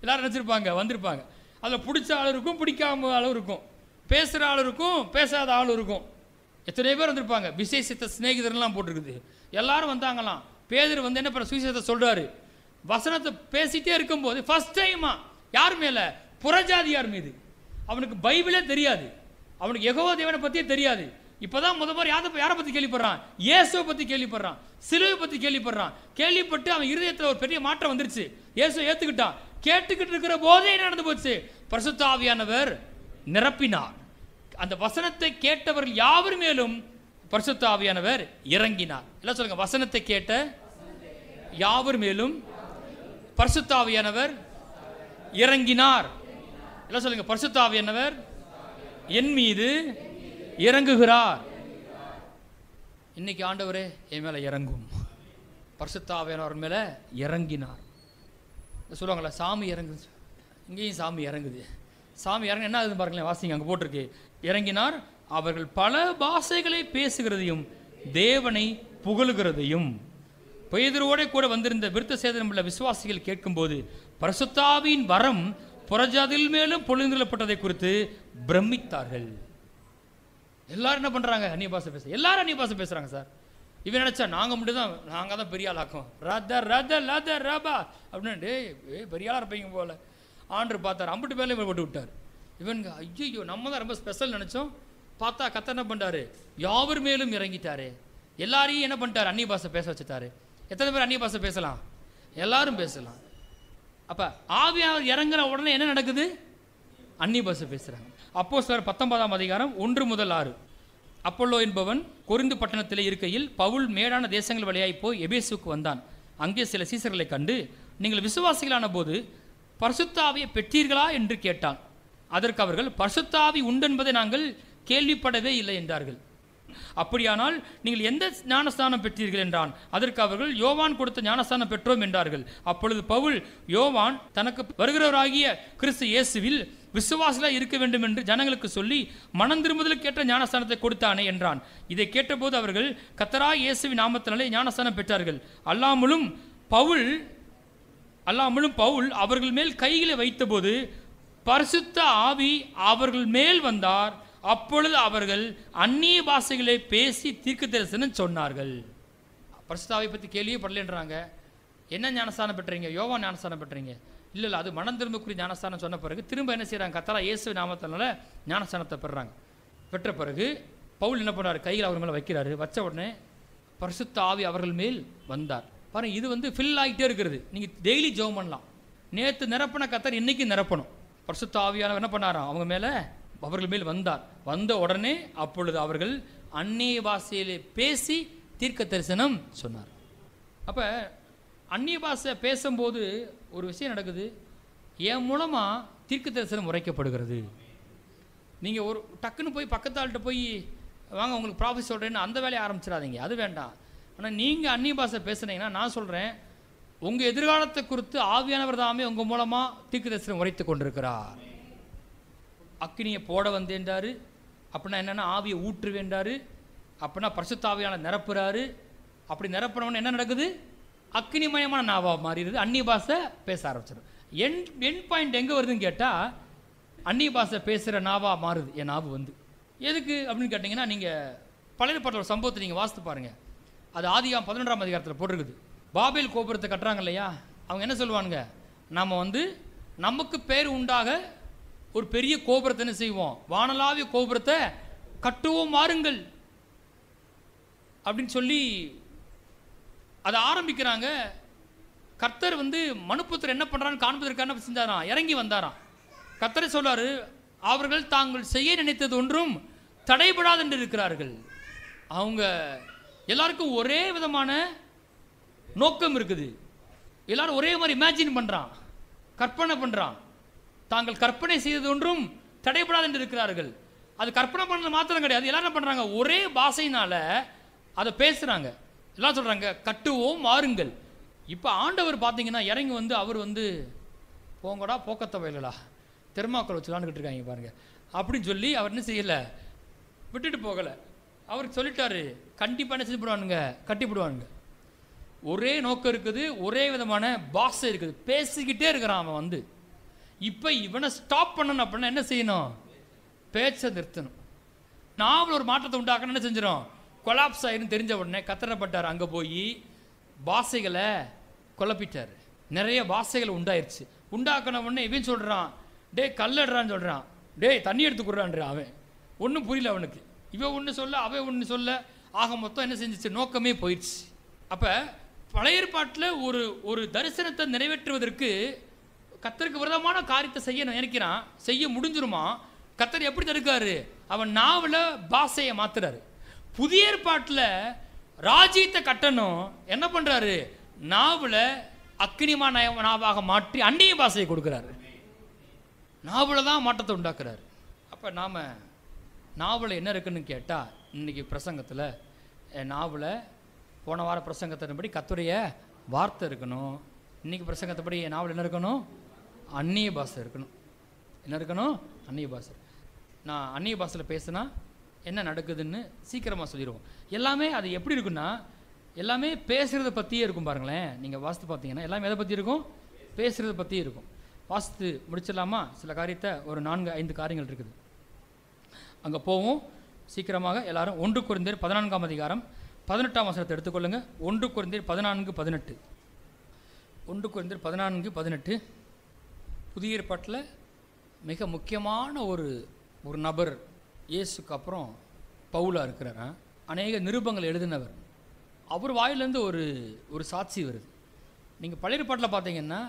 எல்லாரும் நினச்சிருப்பாங்க, வந்திருப்பாங்க. அதில் பிடிச்ச ஆள் இருக்கும், பிடிக்காம ஆளும் இருக்கும், பேசுகிற ஆள் இருக்கும், பேசாத ஆள் இருக்கும். எத்தனை பேர் வந்திருப்பாங்க. விசேஷித்த சிநேகிதர்லாம் போட்டிருக்குது. எல்லாரும் வந்தாங்களாம். பேதுரு வந்து என்ன பண்ண சுவிசேஷத்தை சொல்கிறாரு. வசனத்தை பேசிகிட்டே இருக்கும்போது ஃபர்ஸ்ட் டைமா யார் மேலே? புறஜாதியார் மீது. அவனுக்கு பைபிளே தெரியாது, அவனுக்கு யெகோவா தேவனை பற்றியே தெரியாது. இப்போதான் முதல் யாரை பற்றி கேள்விப்படுறான்? இயேசுவை பற்றி கேள்விப்படுறான், சிலுவை பற்றி கேள்விப்படுறான். கேள்விப்பட்டு அவன் இருதயத்தில் ஒரு பெரிய மாற்றம் வந்துருச்சு. இயேசுவை ஏற்றுக்கிட்டான். கேட்டுக்கிட்டு இருக்கிற போதே என்ன நடந்து போச்சு? பரிசுத்த ஆவியானவர் நிரப்பினார். அந்த வசனத்தை கேட்டவர்கள் யாவர் மேலும் பரிசுத்த ஆவியானவர் இறங்கினார். எல்லாம் சொல்லுங்க, வசனத்தை கேட்ட யாவர் மேலும் பரிசுத்த ஆவியானவர் இறங்கினார். எல்லாம் சொல்லுங்க, பரிசுத்த ஆவியானவர் என் மீது இறங்குகிறார். இன்னைக்கு ஆண்டவரே என் மேல இறங்கும். பரிசுத்த ஆவியானவர் மேல இறங்கினார். சொல்லுவாங்களா, சாமி இறங்குது. இங்கேயும் சாமி இறங்குது. சாமி இறங்க என்ன ஆகுது பாருங்களேன், வாசிங்க, அங்கே போட்டிருக்கு. இறங்கினார். அவர்கள் பல பாஷைகளை பேசுகிறதையும் தேவனை புகழுகிறதையும். பேதுருவோட கூட வந்திருந்த விருத்த சேதனம் உள்ள விசுவாசிகள் கேட்கும்போது பரிசுத்த ஆவியின் வரம் புறஜாதியில் மேலும் பொழிந்துள்ளப்பட்டதை குறித்து பிரமித்தார்கள். எல்லாரும் என்ன பண்ணுறாங்க? அந்நிய பாஷை பேச, எல்லாரும் அந்நிய பாஷை பேசுகிறாங்க சார். இவன் நினச்சா நாங்கள் மட்டும் தான், நாங்கள் தான் பெரிய ஆளாக்கும், ரத ரத லத ரபா அப்படின்னு பெரிய ஆளாக இருப்பீங்க போல். ஆண்டவர் பார்த்தார், அம்பிட்டு பேர்ல இவன் போட்டு விட்டார். இவனுங்க ஐயோ நம்ம தான் ரொம்ப ஸ்பெஷல் நினச்சோம். பார்த்தா கர்த்தர் என்ன பண்ணிட்டாரு? யாவர் மேலும் இறங்கிட்டாரு. எல்லாரையும் என்ன பண்ணிட்டார்? அந்நிய பாஷை பேச வச்சுட்டாரு. எத்தனை பேர் அந்நிய பாஷை பேசலாம்? எல்லாரும் பேசலாம். அப்போ ஆவியானவர் இறங்குற உடனே என்ன நடக்குது? அந்நிய பாஷை பேசுகிறாங்க. அப்போஸ்தலர் 19ஆம் அதிகாரம் 1 முதல் 6. அப்பொல்லோ என்பவன் கொரிந்து பட்டணத்தில் இருக்கையில் பவுல் மேடான தேசங்கள் வழியாய் போய் எபேசுக்கு வந்தான். அங்கே சில சீசர்களை கண்டு, நீங்கள் விசுவாசிகளான போது பரிசுத்த ஆவியை பெற்றீர்களா என்று கேட்டான். அதற்கு அவர்கள், பரிசுத்த ஆவி உண்டென்பதை நாங்கள் கேள்விப்படவே இல்லை என்றார்கள். அப்படியானால் நீங்கள் எந்த ஞானஸ்தானம் பெற்றீர்கள் என்றான். அதற்கு அவர்கள், யோவான் கொடுத்த ஞானஸ்தானம் பெற்றோம் என்றார்கள். அப்பொழுது பவுல், யோவான் தனக்கு வருகிறவராகிய கிறிஸ்து இயேசுவில் விசுவாசிகளாக இருக்க வேண்டும் என்று ஜனங்களுக்கு சொல்லி மனம் திரும்புதலுக்கு ஏற்ற ஞானஸ்தானத்தை கொடுத்தானே என்றான். இதை கேட்டபோது அவர்கள் கர்த்தராகிய இயேசுவின் நாமத்தினாலே ஞானஸ்தானம் பெற்றார்கள். அல்லாமலும் பவுல் அவர்கள் மேல் கைகளை வைத்தபோது பரிசுத்த ஆவி அவர்கள் மேல் வந்தார். அப்பொழுது அவர்கள் அந்நிய பாஷைகளை பேசி தீர்க்கதரிசனம் சொன்னார்கள். பரிசுத்த ஆவியை பற்றி கேள்வியே படலன்றாங்க. என்ன ஞானஸ்தானம் பெற்றீங்க? யோவான் ஞானஸ்தானம் பெற்றீங்க? இல்லை அது மனம் திரும்பக்கூடிய ஞானஸ்தானம் சொன்ன பிறகு திரும்ப என்ன செய்கிறாங்க? கர்த்தராகிய இயேசு நாமத்தினால ஞானஸ்தானத்தை பெறுறாங்க. பெற்ற பிறகு பவுல் என்ன பண்ணுறாரு? கையில் அவர் மேலே வைக்கிறாரு. வச்ச உடனே பரிசுத்த ஆவி அவர்கள் மேல் வந்தார். பாருங்கள், இது ஃபில் ஆகிட்டே இருக்கிறது. நீங்கள் டெய்லி ஜெபம் பண்ணலாம். நேற்று நிரப்பின கர்த்தர் இன்னைக்கு நிரப்பணும். பரிசுத்த ஆவியானவர் என்ன பண்ணாராம்? அவங்க மேலே அவர்கள் மேல் வந்தார். வந்த உடனே அப்பொழுது அவர்கள் அந்நிய பாஷையிலே பேசி தீர்க்க தரிசனம் சொன்னார். அப்போ அந்நிய பாஷை பேசும்போது ஒரு விஷயம் நடக்குது. என் மூலமாக தீர்க்க தரிசனம் உரைக்கப்படுகிறது. நீங்கள் ஒரு டக்குன்னு போய் பக்கத்தாள்கிட்ட போய் வாங்க உங்களுக்கு ப்ராஃபிட் சொல்கிறேன்னு அந்த வேலையை ஆரம்பிச்சிடாதீங்க, அது வேண்டாம். ஆனால் நீங்கள் அந்நிய பாஷை பேசுனீங்கன்னா நான் சொல்கிறேன், உங்கள் எதிர்காலத்தை குறித்து ஆவியானவர் தாமே உங்கள் மூலமாக தீர்க்க தரிசனம் உரைத்து கொண்டிருக்கிறார். அக்கினியை போட வந்தேன்றாரு. அப்படின்னா என்னென்னா ஆவியை ஊற்றுவேன்றாரு. அப்படின்னா பரிசுத்த ஆவியான நிரப்புறாரு. அப்படி நிரப்புறவன் என்ன நடக்குது? அக்னிமயமான நாவாக மாறிடுது. அந்நிய பாஷை பேச ஆரம்பிச்சிடும். என் பாயிண்ட் எங்கே வருதுன்னு கேட்டால், அந்நிய பாஷை பேசுகிற நாவாக மாறுது என் நாவு வந்து. எதுக்கு அப்படின்னு கேட்டிங்கன்னா, நீங்கள் பழைய ஏற்பாட்டில் ஒரு சம்பவத்தை நீங்கள் வாசித்து பாருங்கள். அது ஆதியாகமம் 11ஆம் அதிகாரத்தில் போட்டிருக்குது. பாபேல் கோபுரத்தை கட்டுறாங்க இல்லையா? அவங்க என்ன சொல்லுவானுங்க? நம்ம நமக்கு பேர் உண்டாக ஒரு பெரிய கோபுரத்தை என்ன செய்வோம்? வானளாவிய கோபுரத்தை கட்டுவோம் வாருங்கள் அப்படின்னு சொல்லி அதை ஆரம்பிக்கிறாங்க. கர்த்தர் மனுப்புத்திரர் என்ன பண்ணுறான்னு காண்பதற்கு என்ன செஞ்சாராம்? இறங்கி வந்தாராம். கர்த்தரை சொல்றாரு, அவர்கள் தாங்கள் செய்ய நினைத்தது ஒன்றும் தடைபடாது என்று இருக்கிறார்கள். அவங்க எல்லாருக்கும் ஒரே விதமான நோக்கம் இருக்குது. எல்லாரும் ஒரே மாதிரி இமேஜின் பண்ணுறான், கற்பனை பண்ணுறான். தாங்கள் கற்பனை செய்தது ஒன்றும் தடைபடாது என்று இருக்கிறார்கள். அது கற்பனை பண்ணது மாத்திரம் கிடையாது. எல்லாரும் என்ன பண்ணுறாங்க? ஒரே பாஷையினால அதை பேசுகிறாங்க. எல்லாம் சொல்கிறாங்க, கட்டுவோம் வாருங்கள். இப்போ ஆண்டவர் பார்த்தீங்கன்னா இறங்கி அவர் போங்கடா போக்கத்த வயலா தெர்மாக்கோல் வச்சுலான்னு இருக்காங்க பாருங்கள் அப்படின்னு சொல்லி அவர் என்ன செய்யலை, விட்டுட்டு போகலை. அவருக்கு சொல்லிட்டாரு, கண்டிப்பாக என்ன செஞ்சு போடுவானுங்க? கட்டிவிடுவானுங்க. ஒரே நோக்கம் இருக்குது, ஒரே விதமான பாஷை இருக்குது, பேசிக்கிட்டே இருக்கிறான் அவன். இப்போ இவனை ஸ்டாப் பண்ணணும் அப்படின்னா என்ன செய்யணும்? பேச்சை நிறுத்தணும். நாவல் ஒரு மாற்றத்தை உண்டாக்கணும். என்ன செஞ்சிடும்? கொலாப்ஸ் ஆயிரும் தெரிஞ்ச உடனே கத்தரப்பட்டார். அங்கே போய் பாஷைகளை குழப்பிட்டார். நிறைய பாஷைகள் உண்டாயிருச்சு. உண்டாக்கின உடனே இவன் சொல்கிறான், டே கல்லடுறான்னு சொல்கிறான், டே தண்ணி எடுத்து கொடுறான்ற. அவன் ஒன்றும் புரியல அவனுக்கு. இவன் ஒன்று சொல்ல, அவன் ஒன்று சொல்ல, ஆக மொத்தம் என்ன செஞ்சிச்சு? நோக்கமே போயிடுச்சு. அப்போ பழைய ஏற்பாட்டில் ஒரு தரிசனத்தை நிறைவேற்றுவதற்கு கர்த்தருக்கு விரோதமான காரியத்தை செய்ய நினைக்கிறான், செய்ய முடிஞ்சிருமா? கர்த்தர் எப்படி தடுக்காரு? அவன் நாவில் பாஷையை மாத்துறாரு. புதிய ஏற்பாட்டில் ராஜ்யத்தை கட்டணும், என்ன பண்ணுறாரு? நாவில் அக்னிமான நாவாக மாற்றி அந்நிய பாஷையை கொடுக்குறாரு. நாவில் தான் மாற்றத்தை உண்டாக்குறாரு. அப்போ நாம் நாவில் என்ன இருக்குன்னு கேட்டால், இன்றைக்கி பிரசங்கத்தில் நாவில் போன வார பிரசங்கத்தின்படி கர்த்தருடைய வார்த்தை இருக்கணும். இன்றைக்கி பிரசங்கத்தைப்படி நாவில் என்ன இருக்கணும்? அந்நிய பாஷை இருக்கணும். என்ன இருக்கணும்? அந்நிய பாஷை. நான் அந்நிய பாஷையில் பேசுனா என்ன நடக்குதுன்னு சீக்கிரமாக சொல்லிடுவோம். எல்லாமே அது எப்படி இருக்குன்னா, எல்லாமே பேசுகிறத பற்றியே இருக்கும். பாருங்களேன், நீங்கள் வாசித்து பார்த்தீங்கன்னா எல்லாமே எதை பற்றி இருக்கும்? பேசுகிறத பற்றியே இருக்கும். வாசித்து முடிச்சிடலாமா? சில காரியத்தை ஒரு 4-5 காரியங்கள் இருக்குது. அங்கே போவோம். சீக்கிரமாக எல்லாரும் 1 கொரிந்தியர் 14ஆம் அதிகாரம் 18ஆம் வசனத்தை எடுத்துக்கொள்ளுங்க. 1 கொரிந்தியர் 14:18. 1 கொரிந்தியர் 14:18. புதிய ஏற்பாட்டில் மிக முக்கியமான ஒரு நபர், இயேசுக்கு அப்புறம் பவுலா இருக்கிறார். அநேக நிருபங்கள் எழுதினவர். அவர் வாயிலேருந்து ஒரு சாட்சி வருது. நீங்கள் பழைய ஏற்பாட்டில் பார்த்தீங்கன்னா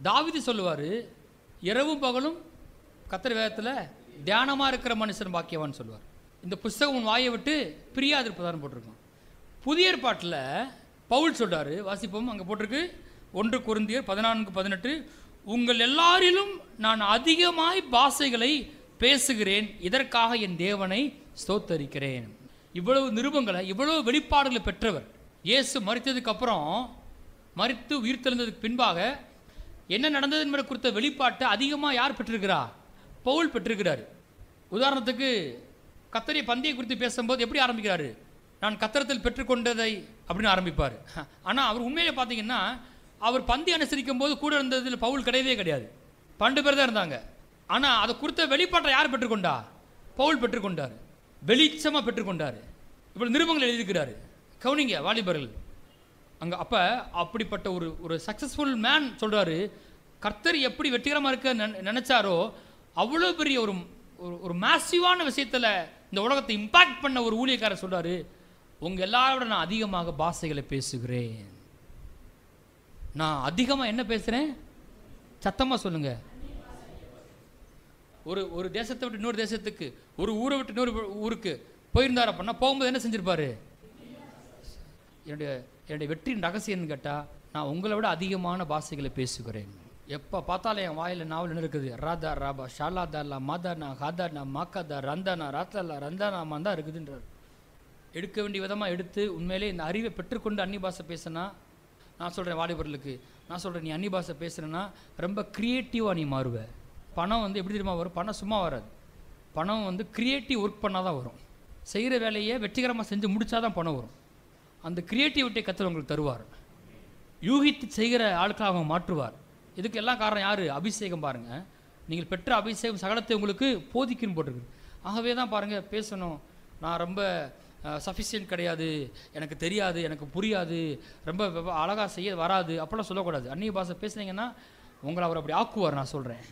தாவீது சொல்லுவார், இரவும் பகலும் கர்த்தர் வேதத்தில் தியானமாக இருக்கிற மனுஷன் பாக்கியவான்னு சொல்லுவார். இந்த புஸ்தகம் உன் வாயை விட்டு பிரியாதிருப்பதான்னு போட்டிருக்கோம். புதிய ஏற்பாட்டில் பவுல் சொல்கிறார், வாசிப்போம். அங்கே போட்டிருக்கு 1 கொரிந்தியர் 14:18. உங்கள் எல்லாரிலும் நான் அதிகமாய் பாஷைகளை பேசுகிறேன், இதற்காக என் தேவனை ஸ்தோத்தரிக்கிறேன். இவ்வளவு நிருபங்களை, இவ்வளவு வெளிப்பாடுகளை பெற்றவர். இயேசு மரித்ததுக்கு அப்புறம், மரித்து உயிர்த்தெழுந்ததுக்கு பின்பாக என்ன நடந்தது என்பதை குறித்த வெளிப்பாட்டை அதிகமாக யார் பெற்றிருக்கிறா? பவுல் பெற்றிருக்கிறார். உதாரணத்துக்கு கர்த்தருடைய பந்தியை குறித்து பேசும்போது எப்படி ஆரம்பிக்கிறாரு? நான் கர்த்தரத்தில் பெற்றுக்கொண்டதை அப்படின்னு ஆரம்பிப்பார். ஆனால் அவர் உண்மையிலே பார்த்தீங்கன்னா அவர் பந்தி அனுசரிக்கும் போது கூட இருந்ததில் பவுல் கிடையவே கிடையாது. 12 பேர் தான் இருந்தாங்க. ஆனால் அதை குறித்த வெளிப்பாட்டை யார் பெற்றுக்கொண்டா? பவுல் பெற்றுக்கொண்டார். வெளிச்சமாக பெற்றுக்கொண்டார். இவ்வளோ நிருபங்கள் எழுதியிருக்கிறாரு. கவுனிங்க வாலிபர்கள் அங்கே. அப்போ அப்படிப்பட்ட ஒரு சக்ஸஸ்ஃபுல் மேன் சொல்கிறாரு, கர்த்தர் எப்படி வெற்றிகரமாக இருக்க நினச்சாரோ அவ்வளோ பெரிய ஒரு மேசிவான விஷயத்தில் இந்த உலகத்தை இம்பாக்ட் பண்ண ஒரு ஊழியக்காரர் சொல்கிறாரு, உங்கள் எல்லாரோட நான் அதிகமாக பாஷைகளை பேசுகிறேன். நான் அதிகமாக என்ன பேசுகிறேன்? சத்தமாக சொல்லுங்க. ஒரு தேசத்தை விட்டு இன்னொரு தேசத்துக்கு, ஒரு ஊரை விட்டு இன்னொரு ஊருக்கு போயிருந்தார் அப்படின்னா போகும்போது என்ன செஞ்சிருப்பாரு? என்னுடைய வெற்றியின் ரகசியம்னு கேட்டால், நான் உங்களை விட அதிகமான பாஷைகளை பேசுகிறேன். எப்போ பார்த்தாலும் என் வாயில் நாவல் என்ன இருக்குது? ராதா ராபா ஷாலா தாலா மாதானா ஹாதானா மாக்காதா ரந்தானா ராத்தலா ரந்தானா தான் இருக்குதுன்றார். எடுக்க வேண்டிய விதமாக எடுத்து உண்மையிலே இந்த அறிவை பெற்றுக்கொண்டு அன்னி பாஷை பேசினா, நான் சொல்கிறேன் வாலிபர்களுக்கு, நான் சொல்கிறேன், நீ அன்னி பாஷை பேசுகிறேன்னா ரொம்ப க்ரியேட்டிவாக நீ மாறுவ. பணம் எப்படி தெரியுமா வரும்? பணம் சும்மா வராது. பணம் க்ரியேட்டிவ் ஒர்க் பண்ணால் தான் வரும். செய்கிற வேலையை வெற்றிகரமாக செஞ்சு முடித்தா தான் பணம் வரும். அந்த க்ரியேட்டிவிட்டியை கர்த்தர் உங்களுக்கு தருவார். யூகித்து செய்கிற ஆட்களை அவங்க மாற்றுவார். இதுக்கு எல்லாம் காரணம் யார்? அபிஷேகம். பாருங்கள், நீங்கள் பெற்ற அபிஷேகம் சகலத்தை உங்களுக்கு போதிக்குன்னு போட்டிருக்கு. ஆகவே தான் பாருங்கள், பேசணும். நான் ரொம்ப சஃபிஷியன்ட் கிடையாது, எனக்கு தெரியாது, எனக்கு புரியாது, ரொம்ப அழகாக செய்ய வராது அப்படிலாம் சொல்லக்கூடாது. அந்நிய பாஷை பேசுனீங்கன்னா உங்களை அவர் அப்படி ஆக்குவார். நான் சொல்கிறேன்.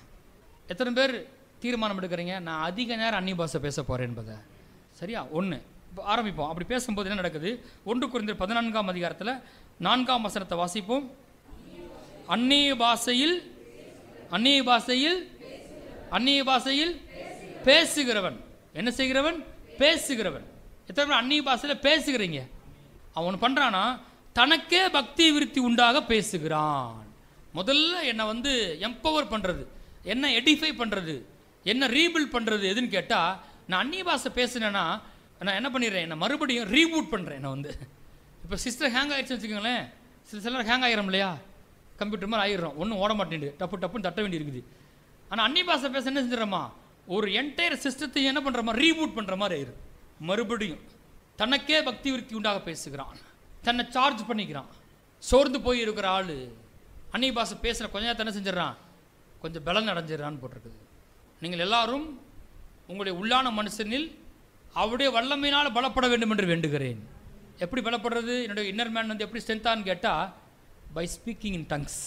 எத்தனை பேர் தீர்மானம் எடுக்கிறீங்க, நான் அதிக நேரம் அந்நிய பாஷை பேச போகிறேன் என்பதை? சரியா? ஒன்று. இப்போ ஆரம்பிப்போம். அப்படி பேசும்போது என்ன நடக்குது? 1 கொரிந்தியர் 14ஆம் அதிகாரத்தில் 4ஆம் வசனத்தை வாசிப்போம். அந்நிய பாஷையில் பேசுகிறவன். என்ன செய்கிறவன்? பேசுகிறவன். எத்தனை பேர் அந்நிய பாஷையில் பேசுகிறீங்க? அவன் பண்ணுறானா, தனக்கே பக்தி விருத்தி உண்டாக பேசுகிறான். முதல்ல என்னை எம்பவர் பண்ணுறது, என்ன எடிஃபை பண்ணுறது, என்ன ரீபில்ட் பண்ணுறது எதுன்னு கேட்டால், நான் அந்நிய பாஷை பேசுனேன்னா நான் என்ன பண்ணிடுறேன்? என்னை மறுபடியும் ரீபூட் பண்ணுறேன். நான் இப்போ சிஸ்டர் ஹேங் ஆகிடுச்சுன்னு வச்சுக்கோங்களேன். சிலர் ஹேங் ஆகிரும் இல்லையா? கம்ப்யூட்டர் மாதிரி ஆகிடுறோம், ஒன்றும் ஓட மாட்டேங்குது, டப்புன்னு தட்ட வேண்டி இருக்குது. ஆனால் அந்நிய பாஷை பேச என்ன செஞ்சிடறோமா, ஒரு என்டையர் சிஸ்டத்தை என்ன பண்ணுறோமா, ரீபூட் பண்ணுற மாதிரி ஆயிரும். மறுபடியும் தனக்கே பக்தி விருத்தி உண்டாக பேசுகிறான், தன்னை சார்ஜ் பண்ணிக்கிறான். சோர்ந்து போய் இருக்கிற ஆள் அந்நிய பாஷை பேசுகிற கொஞ்ச நேரத்தை என்ன செஞ்சிடறான்? கொஞ்சம் பலன் அடைஞ்சிடறான்னு போட்டிருக்குது. நீங்கள் எல்லாரும் உங்களுடைய உள்ளான மனுஷனில் அவருடைய வல்லமையினால் பலப்பட வேண்டும் என்று வேண்டுகிறேன். எப்படி பலப்படுறது? என்னுடைய இன்னர் மேன் எப்படி ஸ்ட்ரென்த்தான்னு கேட்டால், பை ஸ்பீக்கிங் இன் டங்ஸ்.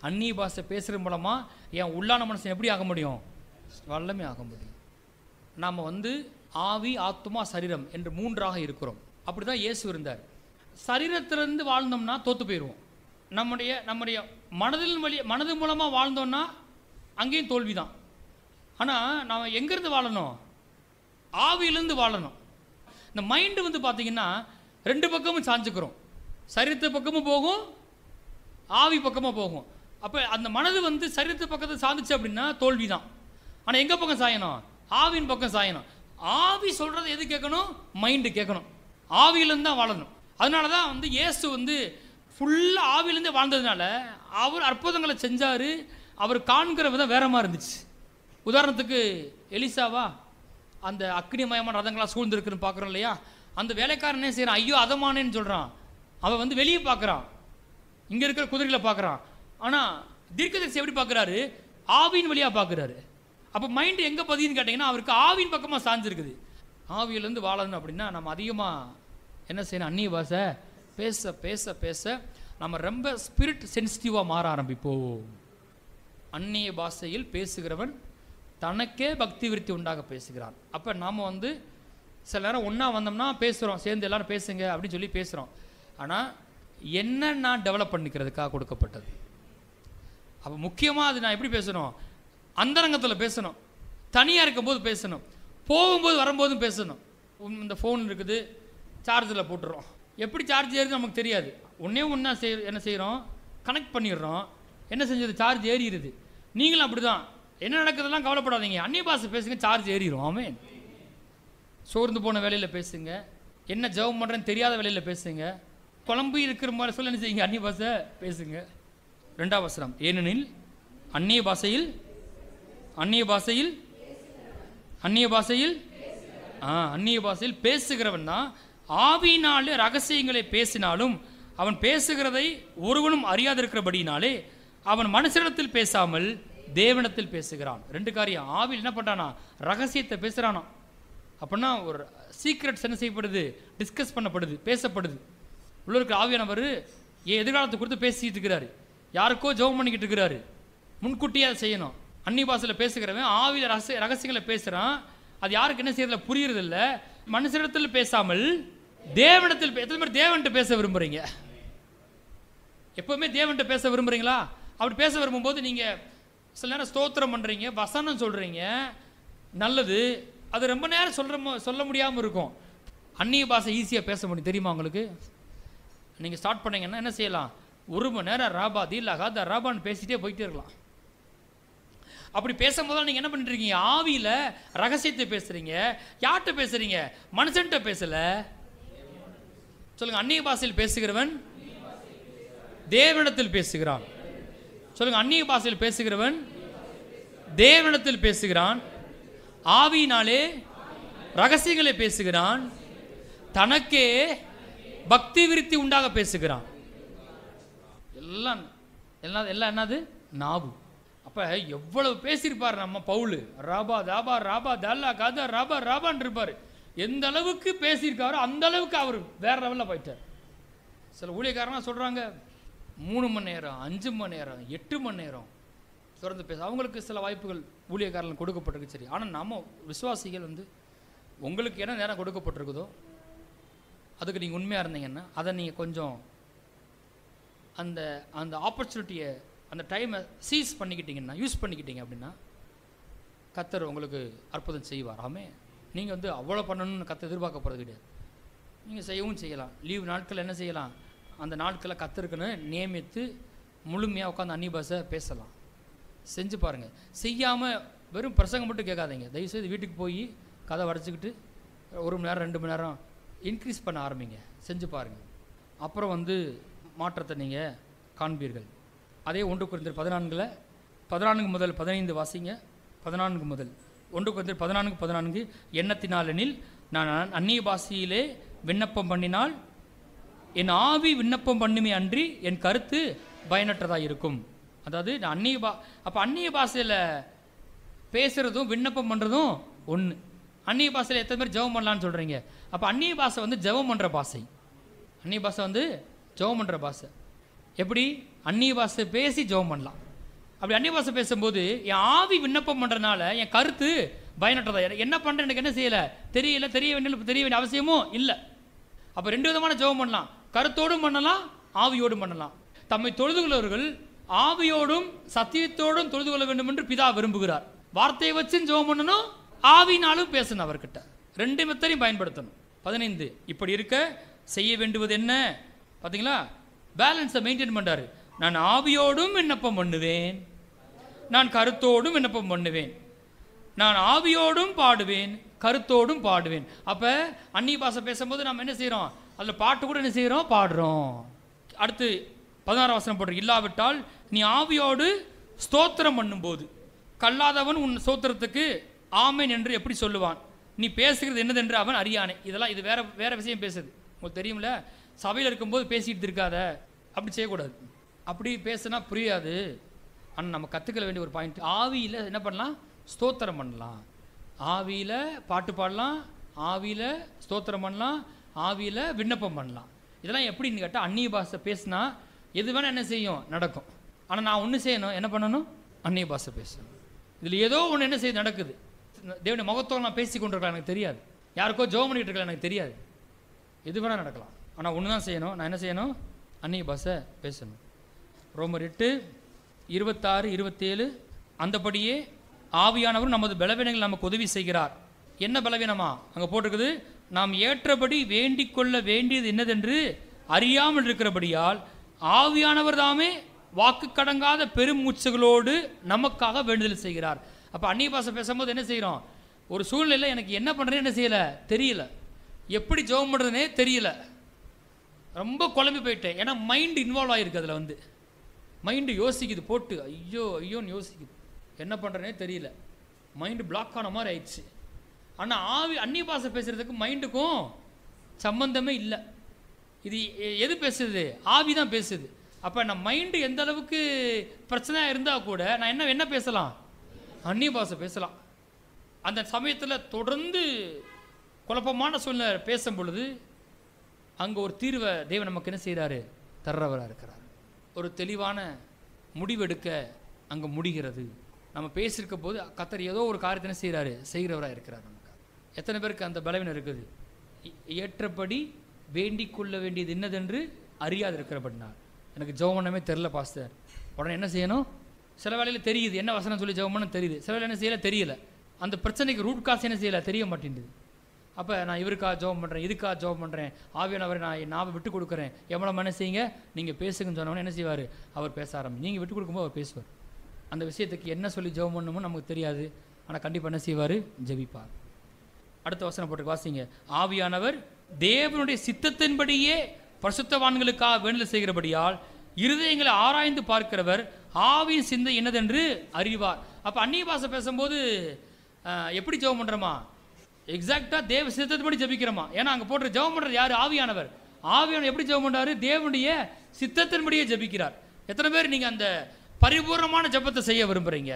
அந்நிய பாஷை பேசுகிற மூலமாக என் உள்ளான மனுஷன் எப்படி ஆக முடியும்? வல்லமை ஆக முடியும். நாம் ஆவி, ஆத்மா, சரீரம் என்று 3ஆக இருக்கிறோம். அப்படி தான் இயேசு இருந்தார். சரீரத்திலிருந்து வாழ்ந்தோம்னா தோற்று போயிடுவோம். நம்முடைய மனது மூலமாக வாழ்ந்தோம்னா அங்கேயும் தோல்வி தான். ஆனால் நாம் எங்கேருந்து வாழணும்? ஆவியிலேருந்து வாழணும். இந்த மைண்டு பார்த்தீங்கன்னா 2 பக்கமும் சாஞ்சுக்கிறோம். சரீரத்து பக்கமும் போகும், ஆவி பக்கமாக போகும். அப்போ அந்த மனது சரீரத்து பக்கத்தை சாந்துச்சு அப்படின்னா தோல்வி தான். ஆனால் எங்கே பக்கம் சாயணும்? ஆவியின் பக்கம் சாயணும். ஆவி சொல்கிறத எது கேட்கணும்? மைண்டு கேட்கணும். ஆவியிலேருந்து தான் வாழணும். அதனால தான் இயேசு ஃபுல்லாக ஆவியிலேருந்தே வாழ்ந்ததுனால அவர் அற்புதங்களை செஞ்சார். அவர் காண்கிற விதம் வேற மாதிரி இருந்துச்சு. உதாரணத்துக்கு எலிசாவா, அந்த அக்னிமயமான ரதங்களாக சூழ்ந்துருக்குன்னு பார்க்குறோம் இல்லையா? அந்த வேலைக்காரனே செய்கிறான், ஐயோ அதமானேன்னு சொல்கிறான். அவன் வெளியே பார்க்குறான், இங்கே இருக்கிற குதிரைகளை பார்க்குறான். ஆனால் தீர்க்கதரிசி எப்படி பார்க்குறாரு? ஆவியின் வழியாக பார்க்குறாரு. அப்போ மைண்டு எங்கே பதியுன்னு கேட்டிங்கன்னா அவருக்கு ஆவியின் பக்கமாக சாஞ்சிருக்குது. ஆவியிலேருந்து வாழணும் அப்படின்னா நம்ம அதிகமாக என்ன செய்யணும்? அந்நிய பாஷை பேச பேச பேச நம்ம ரொம்ப ஸ்பிரிட் சென்சிட்டிவாக மாற ஆரம்பிப்போம். அந்நிய பாஷையில் பேசுகிறவன் தனக்கே பக்தி விருத்தி உண்டாக பேசுகிறான். அப்போ நாம் சில நேரம் ஒன்றா வந்தோம்னா பேசுகிறோம், சேர்ந்து எல்லாரும் பேசுங்க அப்படின்னு சொல்லி பேசுகிறோம். ஆனால் என்ன நான் டெவலப் பண்ணிக்கிறதுக்காக கொடுக்கப்பட்டது. அப்போ முக்கியமாக அது நான் எப்படி பேசணும்? அந்தரங்கத்தில் பேசணும், தனியாக இருக்கும்போது பேசணும், போகும்போது வரும்போதும் பேசணும். இந்த ஃபோன் இருக்குது, சார்ஜில் போட்டுறோம். எப்படி சார்ஜ் ஏறுது நமக்கு தெரியாது. ஒன்றே ஒன்றா என்ன செய்கிறோம்? கனெக்ட் பண்ணிடுறோம். என்ன செஞ்சது? சார்ஜ் ஏறிடுது. நீங்களும் அப்படி தான். என்ன நடக்குதுலாம் கவலைப்படாதீங்க, அந்நிய பாஷை பேசுங்க, சார்ஜ் ஏறிடும். ஆமென். சோர்ந்து போன வேலையில் பேசுங்க, என்ன ஜெபம் பண்ணுறேன்னு தெரியாத வேலையில் பேசுங்க, குழம்பு இருக்கிற மாதிரி சொல்ல என்ன செய்யுங்க? அந்நிய பாஷை பேசுங்க. 2ஆம் வசனம், ஏனெனில் அந்நிய பாஷையில் பேசுகிறவன் தான் ஆவியினாலே ரகசியங்களை பேசினாலும் அவன் பேசுகிறதை ஒருவனும் அறியாதிருக்கிறபடினாலே அவன் மனுஷனிடத்தில் பேசாமல் தேவனிடத்தில் பேசுகிறான். 2 காரியம். ஆவியில் என்ன பண்ணுறானா? ரகசியத்தை பேசுகிறானா. அப்படின்னா ஒரு சீக்ரெட்ஸ் என்ன செய்யப்படுது? டிஸ்கஸ் பண்ணப்படுது, பேசப்படுது. உள்ள இருக்கிற ஆவியானவர் எதிர்காலத்தை குறித்து பேசிட்டு இருக்கிறாரு, யாருக்கோ ஜெபம் பண்ணிக்கிட்டு இருக்கிறாரு. முன்கூட்டியே அதை செய்யணும். அந்நிய பாஷையில் பேசுகிறவன் ஆவியில் ரகசியங்களை பேசுகிறான். அது யாருக்கு என்ன செய்யறதில்ல, புரியறதில்ல. மனுஷனிடத்தில் பேசாமல் தேவனிடத்தில். எத்தனை பேர் தேவன்கிட்ட பேச விரும்புறீங்க? எப்பவுமே தேவன்கிட்ட பேச விரும்புறீங்களா? அப்படி பேச விரும்பும்போது நீங்கள் சில நேரம் ஸ்தோத்திரம் பண்ணுறீங்க, வசனம் சொல்கிறீங்க, நல்லது. அது ரொம்ப நேரம் சொல்ல முடியாமல் இருக்கும். அந்நிய பாஷை ஈஸியாக பேச முடியும், தெரியுமா உங்களுக்கு? நீங்கள் ஸ்டார்ட் பண்ணீங்கன்னா என்ன செய்யலாம்? 1 மணி நேரம் ராபா தீலா காதா ராபான்னு பேசிகிட்டே போயிட்டே இருக்கலாம். அப்படி பேசும்போது நீங்கள் என்ன பண்ணிட்டு இருக்கீங்க? ஆவியில் ரகசியத்தை பேசுகிறீங்க. யார்கிட்ட பேசுகிறீங்க? மனுஷன்கிட்ட பேசலை. சொல்லுங்கள், அந்நிய பாஷையில் பேசுகிறவன் தேவனிடத்தில் பேசுகிறான். சொல்லுங்கள், அந்நிய பாஷையில் பேசுகிறவன் தேவனிடத்தில் பேசுகிறான். ஆவியினாலே ரகசியங்களை பேசுகிறான். தனக்கே பக்தி விருத்தி உண்டாக பேசுகிறான். எல்லாம் என்னது? நாவு. அப்போ எவ்வளவு பேசியிருப்பார் நம்ம பவுல். ராபா தாபா ராபா தல்லா காதா ராபா ராபான் இருப்பார். எந்த அளவுக்கு பேசியிருக்காரோ அந்த அளவுக்கு அவர் வேற லெவலில் போயிட்டார். சில ஊழியக்காரனா சொல்கிறாங்க 3 மணி நேரம், 5 மணி நேரம், 8 மணி நேரம் தொடர்ந்து பேச. அவங்களுக்கு சில வாய்ப்புகள் ஊழியக்காரர்கள் கொடுக்கப்பட்டிருக்கு, சரி. ஆனால் நம்ம விசுவாசிகள் உங்களுக்கு என்ன நேரம் கொடுக்கப்பட்டிருக்குதோ அதுக்கு நீங்கள் உண்மையாக இருந்தீங்கன்னா அதை நீங்கள் கொஞ்சம் அந்த ஆப்பர்ச்சுனிட்டியை, அந்த டைமை சீஸ் பண்ணிக்கிட்டீங்கன்னா, யூஸ் பண்ணிக்கிட்டீங்க அப்படின்னா கர்த்தர் உங்களுக்கு அற்புதம் செய்வார். ஆமே. நீங்கள் அவ்வளோ பண்ணணும்னு கர்த்தர் எதிர்பார்க்க போகிறது கிடையாது. நீங்கள் செய்யவும் செய்யலாம். லீவ் நாட்கள் என்ன செய்யலாம்? அந்த நாட்களை கர்த்தருக்குன்னு நியமித்து முழுமையாக உட்காந்து அந்நிய பாஷை பேசலாம். செஞ்சு பாருங்கள். செய்யாமல் வெறும் பிரசங்கம் மட்டும் கேட்காதீங்க. தயவுசெய்து வீட்டுக்கு போய் கதை வரைச்சிக்கிட்டு 1 மணி நேரம் 2 மணி நேரம் இன்க்ரீஸ் பண்ண ஆரம்பிங்க. செஞ்சு பாருங்கள். அப்புறம் மாற்றத்தை நீங்கள் காண்பீர்கள். அதே 1 கொரிந்தியர் 14 முதல் 15 வாசிங்க. 14 முதல் 1 கொரிந்தியர் 14 எண்ணத்தினாலெனில் நான் அந்நிய பாஷையிலே விண்ணப்பம் பண்ணினால் என் ஆவி விண்ணப்பம் பண்ணுமே அன்றி என் கருத்து பயனற்றதாக இருக்கும். அதாவது நான் அப்போ அந்நிய பாஷையில் பேசுகிறதும் விண்ணப்பம் பண்ணுறதும் ஒன்று. அந்நிய பாஷையில் எத்தனை பேர் ஜெபம் பண்ணலான்னு சொல்கிறீங்க? அப்போ அந்நிய பாஷை ஜெபம் பண்ணுற பாஷை. அந்நிய பாஷை ஜெபம் பண்ணுற பாஷை. எப்படி? அந்நிய பாஷை பேசி ஜெபம் பண்ணலாம். அப்படி அந்நிய பாஷை பேசும்போது என் ஆவி விண்ணப்பம் பண்ணுறதுனால என் கருத்து பயனற்றதாக. என்ன பண்ணுறேன் எனக்கு என்ன செய்யலை, தெரியல, தெரிய வேண்டிய அவசியமும் இல்லை. அப்போ 2 விதமான ஜெபம் பண்ணலாம். கருத்தோடும் பண்ணலாம், ஆவியோடும் பண்ணலாம். தம்மை தொழுது கொள்பவர்கள் ஆவியோடும் சத்தியத்தோடும் தொழுது கொள்ள வேண்டும் என்று பிதா விரும்புகிறார். வார்த்தையை வச்சு ஜெபம் பண்ணணும், ஆவினாலும் பேசணும். அவர்கிட்ட 2 மெத்தடையும் பயன்படுத்தணும். 15 இப்படி இருக்க செய்ய வேண்டுவது என்ன? பார்த்தீங்களா? பேலன்ஸை மெயின்டைன் பண்ணுறாரு. நான் ஆவியோடும் விண்ணப்பம் பண்ணுவேன், நான் கருத்தோடும் விண்ணப்பம் பண்ணுவேன், நான் ஆவியோடும் பாடுவேன், கருத்தோடும் பாடுவேன். அப்போ அந்நிய பாஷை பேசும்போது நம்ம என்ன செய்கிறோம்? அதில் பாட்டு கூட என்ன செய்கிறோம்? பாடுறோம். அடுத்து 16 வசனம் போடுற, இல்லாவிட்டால் நீ ஆவியோடு ஸ்தோத்திரம் பண்ணும்போது கல்லாதவன் உன் ஸ்தோத்திரத்துக்கு ஆமேன் என்று எப்படி சொல்லுவான்? நீ பேசுகிறது என்னதென்று அவன் அறியானே. இதெல்லாம் இது வேற விஷயம் பேசுது. உங்களுக்கு தெரியும்ல, சபையில் இருக்கும்போது பேசிகிட்டு இருக்காத, அப்படி செய்யக்கூடாது. அப்படி பேசுனா புரியாது. ஆனால் நம்ம கற்றுக்க வேண்டிய ஒரு பாயிண்ட், ஆவியில் என்ன பண்ணலாம்? ஸ்தோத்திரம் பண்ணலாம், ஆவியில் பாட்டு பாடலாம், ஆவியில் ஸ்தோத்திரம் பண்ணலாம், ஆவியில் விண்ணப்பம் பண்ணலாம். இதெல்லாம் எப்படின்னு கேட்டால் அந்நிய பாஷை பேசினா எது வேணால் என்ன செய்யும், நடக்கும். ஆனால் நான் ஒன்று செய்யணும், என்ன பண்ணணும், அந்நிய பாஷை பேசணும். இதில் ஏதோ ஒன்று என்ன செய்ய நடக்குது. தேவனுடைய மகத்துவம் நான் பேசி கொண்டிருக்கலாம், எனக்கு தெரியாது. யாருக்கோ ஜெபம் பண்ணிட்டு இருக்கலாம், எனக்கு தெரியாது. எது வேணால் நடக்கலாம். ஆனால் ஒன்று தான் செய்யணும், நான் என்ன செய்யணும், அந்நிய பாஷை பேசணும். ரோமர் 8:26-27 அந்தபடியே ஆவியானவர் நமது பலவீனங்கள் நமக்கு உதவி செய்கிறார். என்ன பலவீனமா அங்கே போட்டிருக்குது, நாம் ஏற்றபடி வேண்டிக் கொள்ள வேண்டியது என்னதென்று அறியாமல் இருக்கிறபடியால் ஆவியானவர் தாமே வாக்கு கடங்காத பெரும் மூச்சுகளோடு நமக்காக வேண்டுதல் செய்கிறார். அப்போ அந்நிய பாஷை பேசும்போது என்ன செய்கிறோம், ஒரு சூழ்நிலையில் எனக்கு என்ன பண்ணுறேன்னு என்ன செய்யலை, தெரியல, எப்படி ஜெபம் பண்ணுறதுனே தெரியல, ரொம்ப குழம்பி போயிட்டேன். ஏன்னா மைண்டு இன்வால்வ் ஆகிருக்கு. அதில் வந்து மைண்டு யோசிக்குது, போட்டு ஐயோ ஐயோன்னு யோசிக்குது, என்ன பண்ணுறேனே தெரியல, மைண்டு பிளாக் ஆன மாதிரி ஆயிடுச்சு. ஆனால் அந்நிய பாஷை பேசுகிறதுக்கு மைண்டுக்கும் சம்பந்தமே இல்லை. இது எது பேசுது, ஆவி தான் பேசுது. அப்போ நம்ம மைண்டு எந்த அளவுக்கு பிரச்சனையாக இருந்தால் கூட நான் என்ன பேசலாம், அந்நிய பாஷை பேசலாம். அந்த சமயத்தில் தொடர்ந்து குழப்பமான சூழ்நிலை பேசும் பொழுது அங்கே ஒரு தீர்வை தேவன் நமக்கு என்ன செய்கிறாரு, தர்றவராக இருக்கிறார். ஒரு தெளிவான முடிவெடுக்க அங்கே முடிகிறது. நம்ம பேசியிருக்க போது கர்த்தர் ஏதோ ஒரு காரியத்தை என்ன செய்கிறாரு, செய்கிறவராக இருக்கிறார். நமக்கு எத்தனை பேருக்கு அந்த பலவீனம் இருக்குது, ஏற்றபடி வேண்டிக் கொள்ள வேண்டியது என்னதென்று அறியாது இருக்கிறபடினார். எனக்கு ஜெபம் பண்ணவே தெரில பாஸ்டர், உடனே என்ன செய்யணும், சில வேளையில் தெரியுது என்ன வசனம் சொல்லி ஜெபம் பண்ண தெரியுது, சில வேலை என்ன செய்யலை தெரியல, அந்த பிரச்சனைக்கு ரூட் காசு என்ன செய்யலை, தெரிய மாட்டேங்குது. அப்போ நான் இவருக்காக ஜெபம் பண்ணுறேன், இதுக்காக ஜெபம் பண்ணுறேன், ஆவியானவரை நான் நாவை விட்டு கொடுக்குறேன், எவ்வளோ என்ன செய்யுங்க, நீங்கள் பேசுங்கன்னு சொன்னவொன்னே என்ன செய்வார், அவர் பேச ஆரம்பி, நீங்கள் விட்டு கொடுக்கும்போது அவர் பேசுவார். அந்த விஷயத்துக்கு என்ன சொல்லி ஜெபம் பண்ணணுமோ நமக்கு தெரியாது, ஆனால் கண்டிப்பாக என்ன செய்வார், ஜெபிப்பார். அடுத்த வசனம் போட்டு வாசிங்க. ஆவியானவர் தேவனுடைய சித்தத்தின்படியே பரிசுத்தவான்களுக்காக வேண்டுதல் செய்கிறபடியால் இருதயங்களை ஆராய்ந்து பார்க்கிறவர் ஆவியின் சிந்தை என்னதென்று அறிவார். அப்போ அந்நிய பாஷை பேசும்போது எப்படி ஜெபம் பண்ணுறோமா, எக்ஸாக்டாக தேவ சித்தத்தின்படி ஜெபிக்கிறோமா. ஏன்னா அங்கே போட்டு ஜெபம் பண்ணுறது யார், ஆவியானவர். ஆவியானவர் எப்படி ஜெபம் பண்ணுறாரு, தேவனுடைய சித்தத்தின்படியே ஜெபிக்கிறார். எத்தனை பேர் நீங்கள் அந்த பரிபூர்ணமான ஜெபத்தை செய்ய விரும்புகிறீங்க?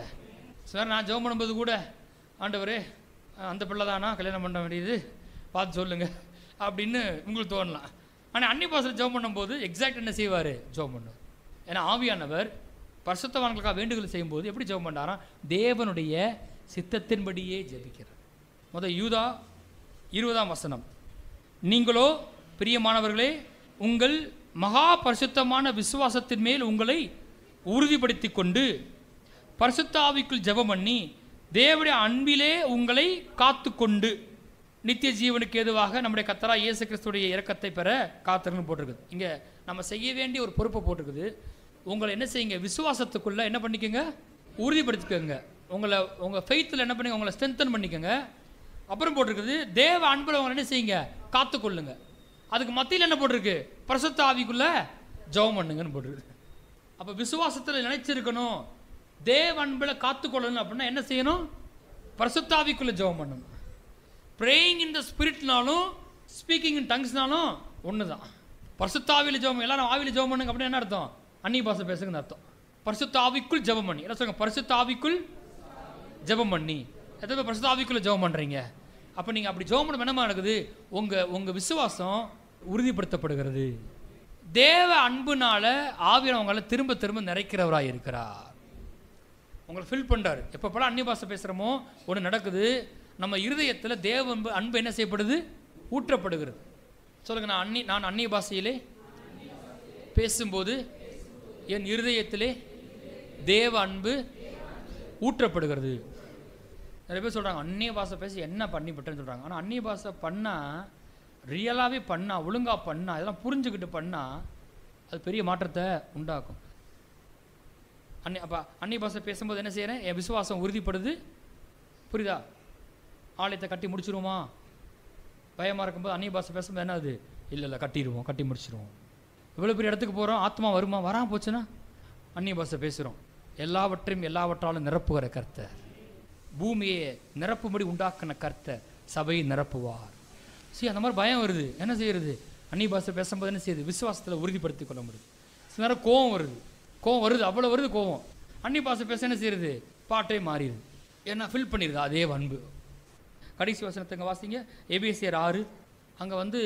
சார் நான் ஜெபம் பண்ணும்போது கூட ஆண்டவரே அந்த பிள்ளை தானா கல்யாணம் பண்ண வேண்டியது, பார்த்து சொல்லுங்கள் அப்படின்னு உங்களுக்கு தோணலாம். ஆனால் அந்நிய பாஷையில் ஜெபம் பண்ணும்போது எக்ஸாக்ட் என்ன செய்வார், ஜெபம் பண்ணுவார். ஏன்னா ஆவியானவர் பரிசுத்தவான்களுக்காக வேண்டுதல் செய்யும்போது எப்படி ஜெபம் பண்ணாராம், தேவனுடைய சித்தத்தின்படியே ஜெபிக்கிறார். யூதா 20ஆம் வசனம். நீங்களோ பிரியமானவர்களே உங்கள் மகா பரிசுத்தமான விசுவாசத்தின் மேல் உங்களை உறுதிப்படுத்தி கொண்டு பரிசுத்த ஆவிக்குள் ஜெபம் பண்ணி தேவனுடைய அன்பிலே உங்களை காத்து கொண்டு நித்திய ஜீவனுக்கு ஏதுவாக நம்முடைய கர்த்தராகிய இயேசு கிறிஸ்துடைய இரக்கத்தை பெற காத்திருக்குன்னு போட்டிருக்குது. இங்கே நம்ம செய்ய வேண்டிய ஒரு பொறுப்பை போட்டிருக்குது. உங்களை என்ன செய்யுங்க, விசுவாசத்துக்குள்ளே என்ன பண்ணிக்கோங்க, உறுதிப்படுத்திக்கோங்க. உங்கள் ஃபெய்த்தில் என்ன பண்ணுங்க, உங்களை ஸ்ட்ரென்தன் பண்ணிக்கோங்க. அப்புறம் போட்டிருக்குது தேவ அன்பில் உங்களை என்ன செய்யுங்க, காத்துக்கொள்ளுங்க. அதுக்கு மத்தியில் என்ன போட்டிருக்கு, பரிசுத்த ஆவிக்குள்ளே ஜெபம் பண்ணுங்கன்னு போட்டிருக்கு. அப்போ விசுவாசத்தில் நினைச்சிருக்கணும், தேவ அன்பில் காத்துக்கொள்ளணும் அப்படின்னா என்ன செய்யணும், பரிசுத்த ஆவிக்குள்ளே ஜெபம் பண்ணணும். ப்ரேயிங் இன் த ஸ்பிரிட்னாலும் ஸ்பீக்கிங் இன் டங்ஸ்னாலும் ஒன்று தான். பரிசுத்த ஆவியில் ஜெபம், எல்லாரும் ஆவியில் ஜெபம் பண்ணுங்க அப்படின்னு என்ன அர்த்தம், அந்நிய பாஷை பேசுங்கன்னு அர்த்தம். பரிசுத்த ஆவிக்குள் ஜெபம் பண்ணி, என்ன சொல்லுங்க, பரிசுத்த ஆவிக்குள் ஜெபம் பண்ணி. எத்தனை பேர் பரிசுத்த ஆவிக்குள்ளே ஜெபம் பண்ணுறீங்க? அப்போ நீங்கள் அப்படி ஜெபம் பண்ண என்னமா நடக்குது, உங்கள் விசுவாசம் உறுதிப்படுத்தப்படுகிறது. தேவ அன்புனால ஆவியான உங்களை திரும்ப திரும்ப நிறைக்கிறவராக இருக்கிறார், உங்களை ஃபில் பண்ணுறாரு. எப்பப்போலாம் அந்நிய பாஷை பேசுகிறோமோ ஒன்று நடக்குது, நம்ம இருதயத்தில் தேவ அன்பு என்ன செய்யப்படுது, ஊற்றப்படுகிறது. சொல்லுங்க, நான் அந்நிய பாஷையிலே பேசும்போது என் இருதயத்திலே தேவ அன்பு ஊற்றப்படுகிறது. நிறைய பேர் சொல்கிறாங்க அந்நிய பாஷை பேசி என்ன பண்ணிவிட்டேன்னு சொல்கிறாங்க. ஆனால் அந்நிய பாஷை பண்ணால், ரியலாகவே பண்ணால், ஒழுங்காக பண்ணால், இதெல்லாம் புரிஞ்சுக்கிட்டு பண்ணால் அது பெரிய மாற்றத்தை உண்டாக்கும். அப்போ அந்நிய பாஷை பேசும்போது என்ன செய்கிறேன், என் விசுவாசம் உறுதிப்படுது. புரியுதா? ஆலயத்தை கட்டி முடிச்சிருவோமா, பயமாக இருக்கும்போது அந்நிய பாஷை பேசும்போது என்ன, அது இல்லை கட்டிடுவோம், கட்டி முடிச்சிடுவோம். இவ்வளோ பெரிய இடத்துக்கு போகிறோம், ஆத்மா வருமா, வராமல் போச்சுன்னா அந்நிய பாஷை பேசுகிறோம். எல்லாவற்றையும் எல்லாவற்றாலும் நிரப்புகிற கர்த்தர், பூமியை நிரப்பும்படி உண்டாக்கின கர்த்தர் சபையை நிரப்புவார். சரி, அந்த மாதிரி பயம் வருது, என்ன செய்யறது, அந்நிய பாஷை பேசும்போது என்ன செய்யுது, விசுவாசத்தில் உறுதிப்படுத்தி கொள்ள முடியுது. சில நேரம் கோவம் வருது, அவ்வளோ வருது கோவம். அந்நிய பாஷை பேச என்ன செய்யறது, பாட்டே மாறிடுது. ஏன்னா ஃபில் பண்ணிடுது அதே அன்பு. கடைசி வசனத்துங்க வாசிங்க. எபேசியர் 6. அங்கே வந்து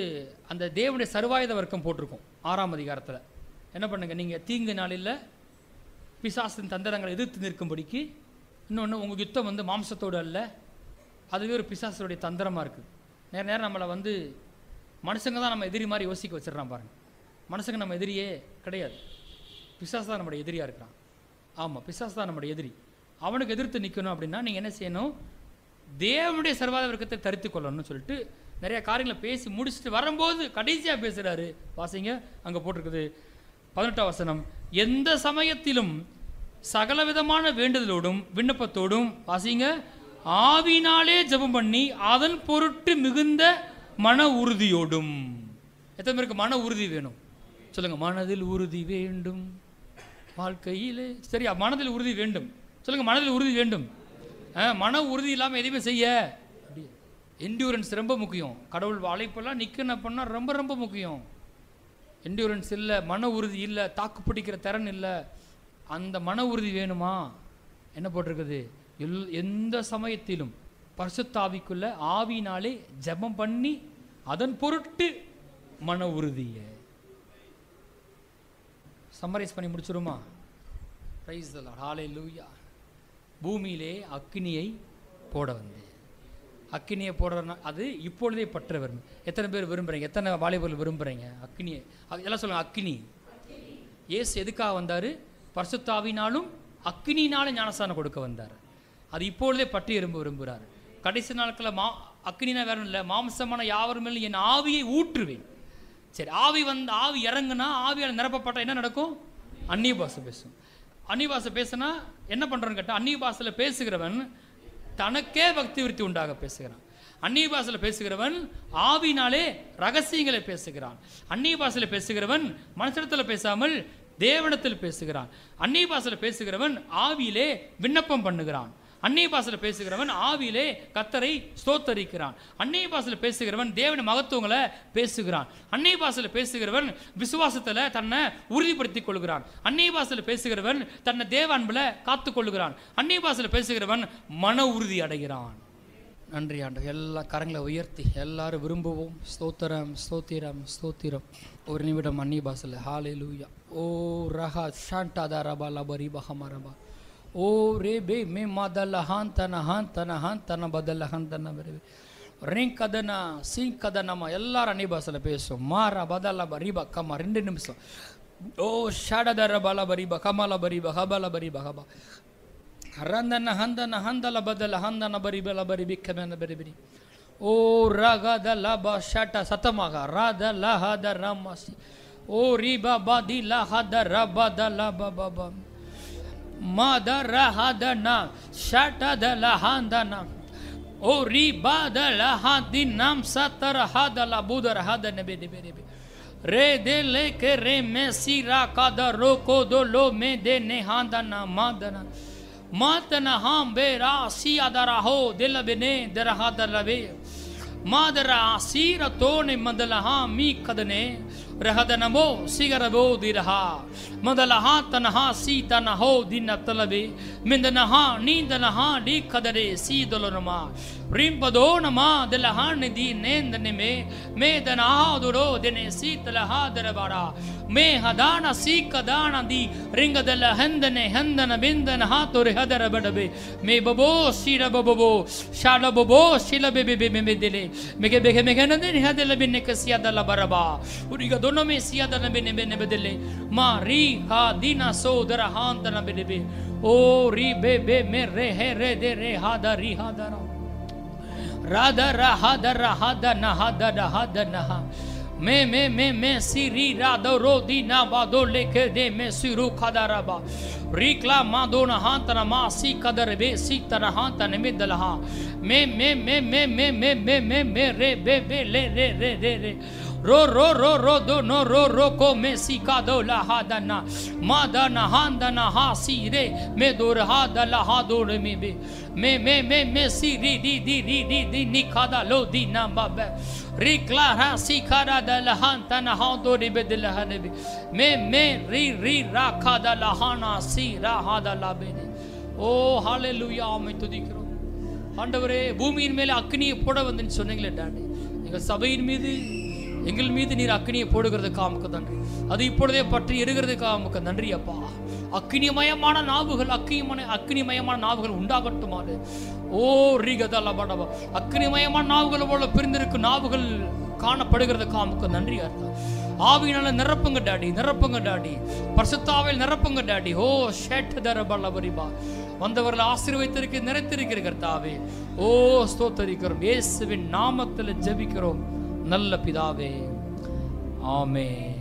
அந்த தேவனுடைய சர்வாயுத வர்க்கம் போட்டிருக்கும் 6ஆம் அதிகாரத்தில். என்ன பண்ணுங்க, நீங்கள் தீங்கு நாளில் பிசாசின் தந்திரங்களை எதிர்த்து நிற்கும்படிக்கு. இன்னொன்று, உங்கள் யுத்தம் வந்து மாம்சத்தோடு அல்ல, அதுவே ஒரு பிசாசுடைய தந்திரமாக இருக்குது. நேரம் நம்மளை வந்து மனுஷங்க தான் நம்ம எதிரி மாதிரி யோசிக்க வச்சிடறான் பாருங்கள். மனுஷங்க நம்ம எதிரியே கிடையாது, பிசாசு தான் நம்மளுடைய எதிரியாக இருக்கிறான். ஆமாம், பிசாசு தான் நம்முடைய எதிரி. அவனுக்கு எதிர்த்து நிற்கணும் அப்படின்னா நீங்கள் என்ன செய்யணும், தேவனுடைய சர்வாயுத வர்க்கத்தை தரித்து கொள்ளணும்னு சொல்லிட்டு நிறைய காரியங்களை பேசி முடிச்சுட்டு வரும்போது கடைசியாக பேசுகிறாரு. வாசிங்க, அங்கே போட்டிருக்குது 18ஆம் வசனம். எந்த சமயத்திலும் சகலவிதமான வேண்டுதலோடும் விண்ணப்பத்தோடும் வாசிங்க ஆவினாலே ஜெபம் பண்ணி அதன் பொருட்டு மிகுந்த மன உறுதியோடும். எத்தனை பேருக்கு மன உறுதி வேணும் சொல்லுங்க. மனதில் உறுதி வேண்டும் வாழ்க்கையிலே. சரியா, மனதில் உறுதி வேண்டும் சொல்லுங்க. மனதில் உறுதி வேண்டும். மன உறுதி இல்லாமல் எதுவுமே செய்ய என்டியூரன்ஸ் ரொம்ப முக்கியம். கடவுள் அழைப்பெல்லாம் நிற்கணும் பண்ணால் ரொம்ப ரொம்ப முக்கியம். என்டியூரன்ஸ் இல்லை, மன உறுதி இல்லை, தாக்கு பிடிக்கிற திறன் இல்லை. அந்த மன உறுதி வேணுமா? என்ன போட்டிருக்குது, எந்த சமயத்திலும் பரிசுத்த ஆவிக்குள்ள ஆவினாலே ஜெபம் பண்ணி அதன் பொருட்டு மன உறுதியை. சம்மரைஸ் பண்ணி முடிச்சிருமா? பிரைஸ் தி லார்ட், ஹல்லேலூயா. பூமியிலே அக்கினியை போட வந்து, அக்கினியை போடுறனா அது இப்பொழுதே பற்ற விரும்பு. எத்தனை பேர் விரும்புகிறீங்க? எத்தனை வாலிபர்கள் விரும்புகிறீங்க அக்கினியை? எல்லாம் சொல்லுங்கள் அக்கினி. இயேசு எதுக்காக வந்தார்? பரிசுத்த ஆவியினாலும் அக்கினியினாலும் ஞானஸ்நானம் கொடுக்க வந்தார். அது இப்பொழுதே பற்றி விரும்புகிறார். கடைசி நாட்களில் அக்கினினா வேற இல்லை, மாம்சமான யாவர் மேலும் என் ஆவியை ஊற்றுவேன். சரி, ஆவி இறங்குனா, ஆவியால் நிரப்பப்பட்ட என்ன நடக்கும்? அந்நிய பாஷை பேசும். அந்நிய பாஷை பேசுனா என்ன பண்ணுறோன்னு கேட்டால், அந்நிய பாஷையில் பேசுகிறவன் தனக்கே பக்தி விருத்தி உண்டாக பேசுகிறான். அந்நிய பாஷையில் பேசுகிறவன் ஆவினாலே ரகசியங்களை பேசுகிறான். அந்நிய பாஷையில் பேசுகிறவன் மனுஷத்தில் பேசாமல் தேவனத்தில் பேசுகிறான். அந்நிய பாஷையில் பேசுகிறவன் ஆவியிலே விண்ணப்பம் பண்ணுகிறான். அந்நிய பாஷையில் பேசுகிறவன் ஆவியிலே கர்த்தரை ஸ்தோத்தரிக்கிறான். அந்நிய பாஷையில் பேசுகிறவன் தேவனுடைய மகத்துவங்களை பேசுகிறான். அந்நிய பாஷையில் பேசுகிறவன் விசுவாசத்தில் தன்னை உறுதிப்படுத்திக் கொள்கிறான். அந்நிய பாஷையில் பேசுகிறவன் தன்னை தேவ அன்பில் காத்து கொள்ளுகிறான். அந்நிய பாஷையில் பேசுகிறவன் மன உறுதி அடைகிறான். நன்றி ஆண்டவர். எல்லா கரங்களை உயர்த்தி எல்லாரும் விரும்புவோம். ஸ்தோத்திரம் ஸ்தோத்திரம் ஸ்தோத்திரம். ஒரு நிமிடம் அந்நிய பாஷையில். ஹல்லேலூயா. ஓ ரஹா ஷாண்டா ரபா லபரி பஹமரபா. ஓ ரே பே மே மாதல்ல ஹாந்தன பதல்ல ஹந்தன பரவே ரிங்கதனா சிங்கதனமா. எல்லாரும் அந்நிய பாஷையில் பேசும். மாரா பதல்ல பரிபா கமா. 2 நிமிஷம். ஓ ஷாடதர பல பரிபா கமல பரிபா ஹபல பரிபா ஹபா ரந்தன ஹந்தன ஹந்தல பதல்ல ஹந்தன பரிபல பரிபி கமன பரிபி. ஓ ரகத லப ஷட்ட சத்தமாக ரத லஹத ரமசி. ஓ ரிபா பதி லஹத ரபத லப பப மதரஹதனா ஷட்டதலஹந்தனா. ஓ ரிபதலஹதினம் சத்தரஹதலபுதரஹதனபெதெபெதெபெ ரே தெலே கே ரே மெசிரா கதரோ கோதலோ மே தெனே ஹந்தனா மதனா மாதனா ஹம்பேரா சியதரஹோ தெலபெனே தரஹதலவே மாதரா சீரதோனே மதலஹா மீ கதனே ரஹதனமோ சிகரபோ திரஹா மதலஹா தனஹா சீதனஹோ தினத்தலவே மிந்தனஹா நீந்தனஹா டி கதரே சீதலனமா ரிம்பதோ நமா தலஹா நிதி நேந்தனே மே தனஹாதுரோ தினே சீதலஹா தரபாரா மே ஹதான சீகதான தி ரிங்கதல ஹந்தனே ஹந்தன பிந்தனஹா தொரி ஹதரபடபே மே பபோ சீரபபோ ஷாலபபோ ஷிலபெபெபெ மெதெலே மெகெ பெகெ மெகனதே ஹதல பின்னே கசியதல பரபா உரிக दोनों में सिया दन बेने बेने बदले मा री हा दीना सो दर हां तन बेने बे ओ री बे बे में रे है रे दे रे हा दा री हा दा रा दा रा हा दा रा हा दा ना हा दा रा हा दा ना हा मैं सी री रा दो रो दी ना बा दो लेके दे मैं सी रू खा रा बा री क्ला मा दो ना हां तना मा सी कदर बे सी तना हां तन में दलहा मैं रे बे बे ले रे रे रे रे रो रो रो रो दो नो रो रो को में सी का दो ला हा दना मा दना हां दना हा सी रे मैं दो रहा दला हा दो रे मैं सी री दी दी री दी दी नी खादा लो दी ना बाबा री क्ला हा सी खादा दला हां तना हा दो रे बदल हा ने मैं री री रा खादा ला हा ना सी रा हा दला बे ओ हालेलुया. मैं तुझी करो ஆண்டவரே பூமியின் மேலே அக்னியை போட வந்து சொன்னீங்களே டாடி, எங்கள் சபையின் மீது எங்கள் மீது நீர் அக்னியை போடுகிறதுக்காக உமக்கு நன்றி. அது இப்பொழுதே பற்றி எரிகிறதுக்காக உமக்கு நன்றி அப்பா. அக்னிமயமான நாவுகள் அக்னிமயமான நாவுகள் உண்டாகட்டுமாறு. ஓ ரீகதலபடவா, அக்னிமயமான நாவுகள் போல பிரிந்திருக்கும் நாவுகள் காணப்படுகிறதுக்காக உமக்கு நன்றி அர்த்தம். ஆவியினால நிரப்புங்க டாடி, நிரப்புங்க டாடி, பரிசுத்தாவில் நிரப்புங்க டாடி. ஓ ஷேட் தரபலபரிபா, வந்தவர்களை ஆசீர்வதித்திருக்க நிறைத்திருக்கிற கர்த்தாவே. ஓ ஸ்தோத்தரிக்கிறோம், இயேசுவின் நாமத்தில் ஜெபிக்கிறோம் நல்ல பிதாவே, ஆமென்.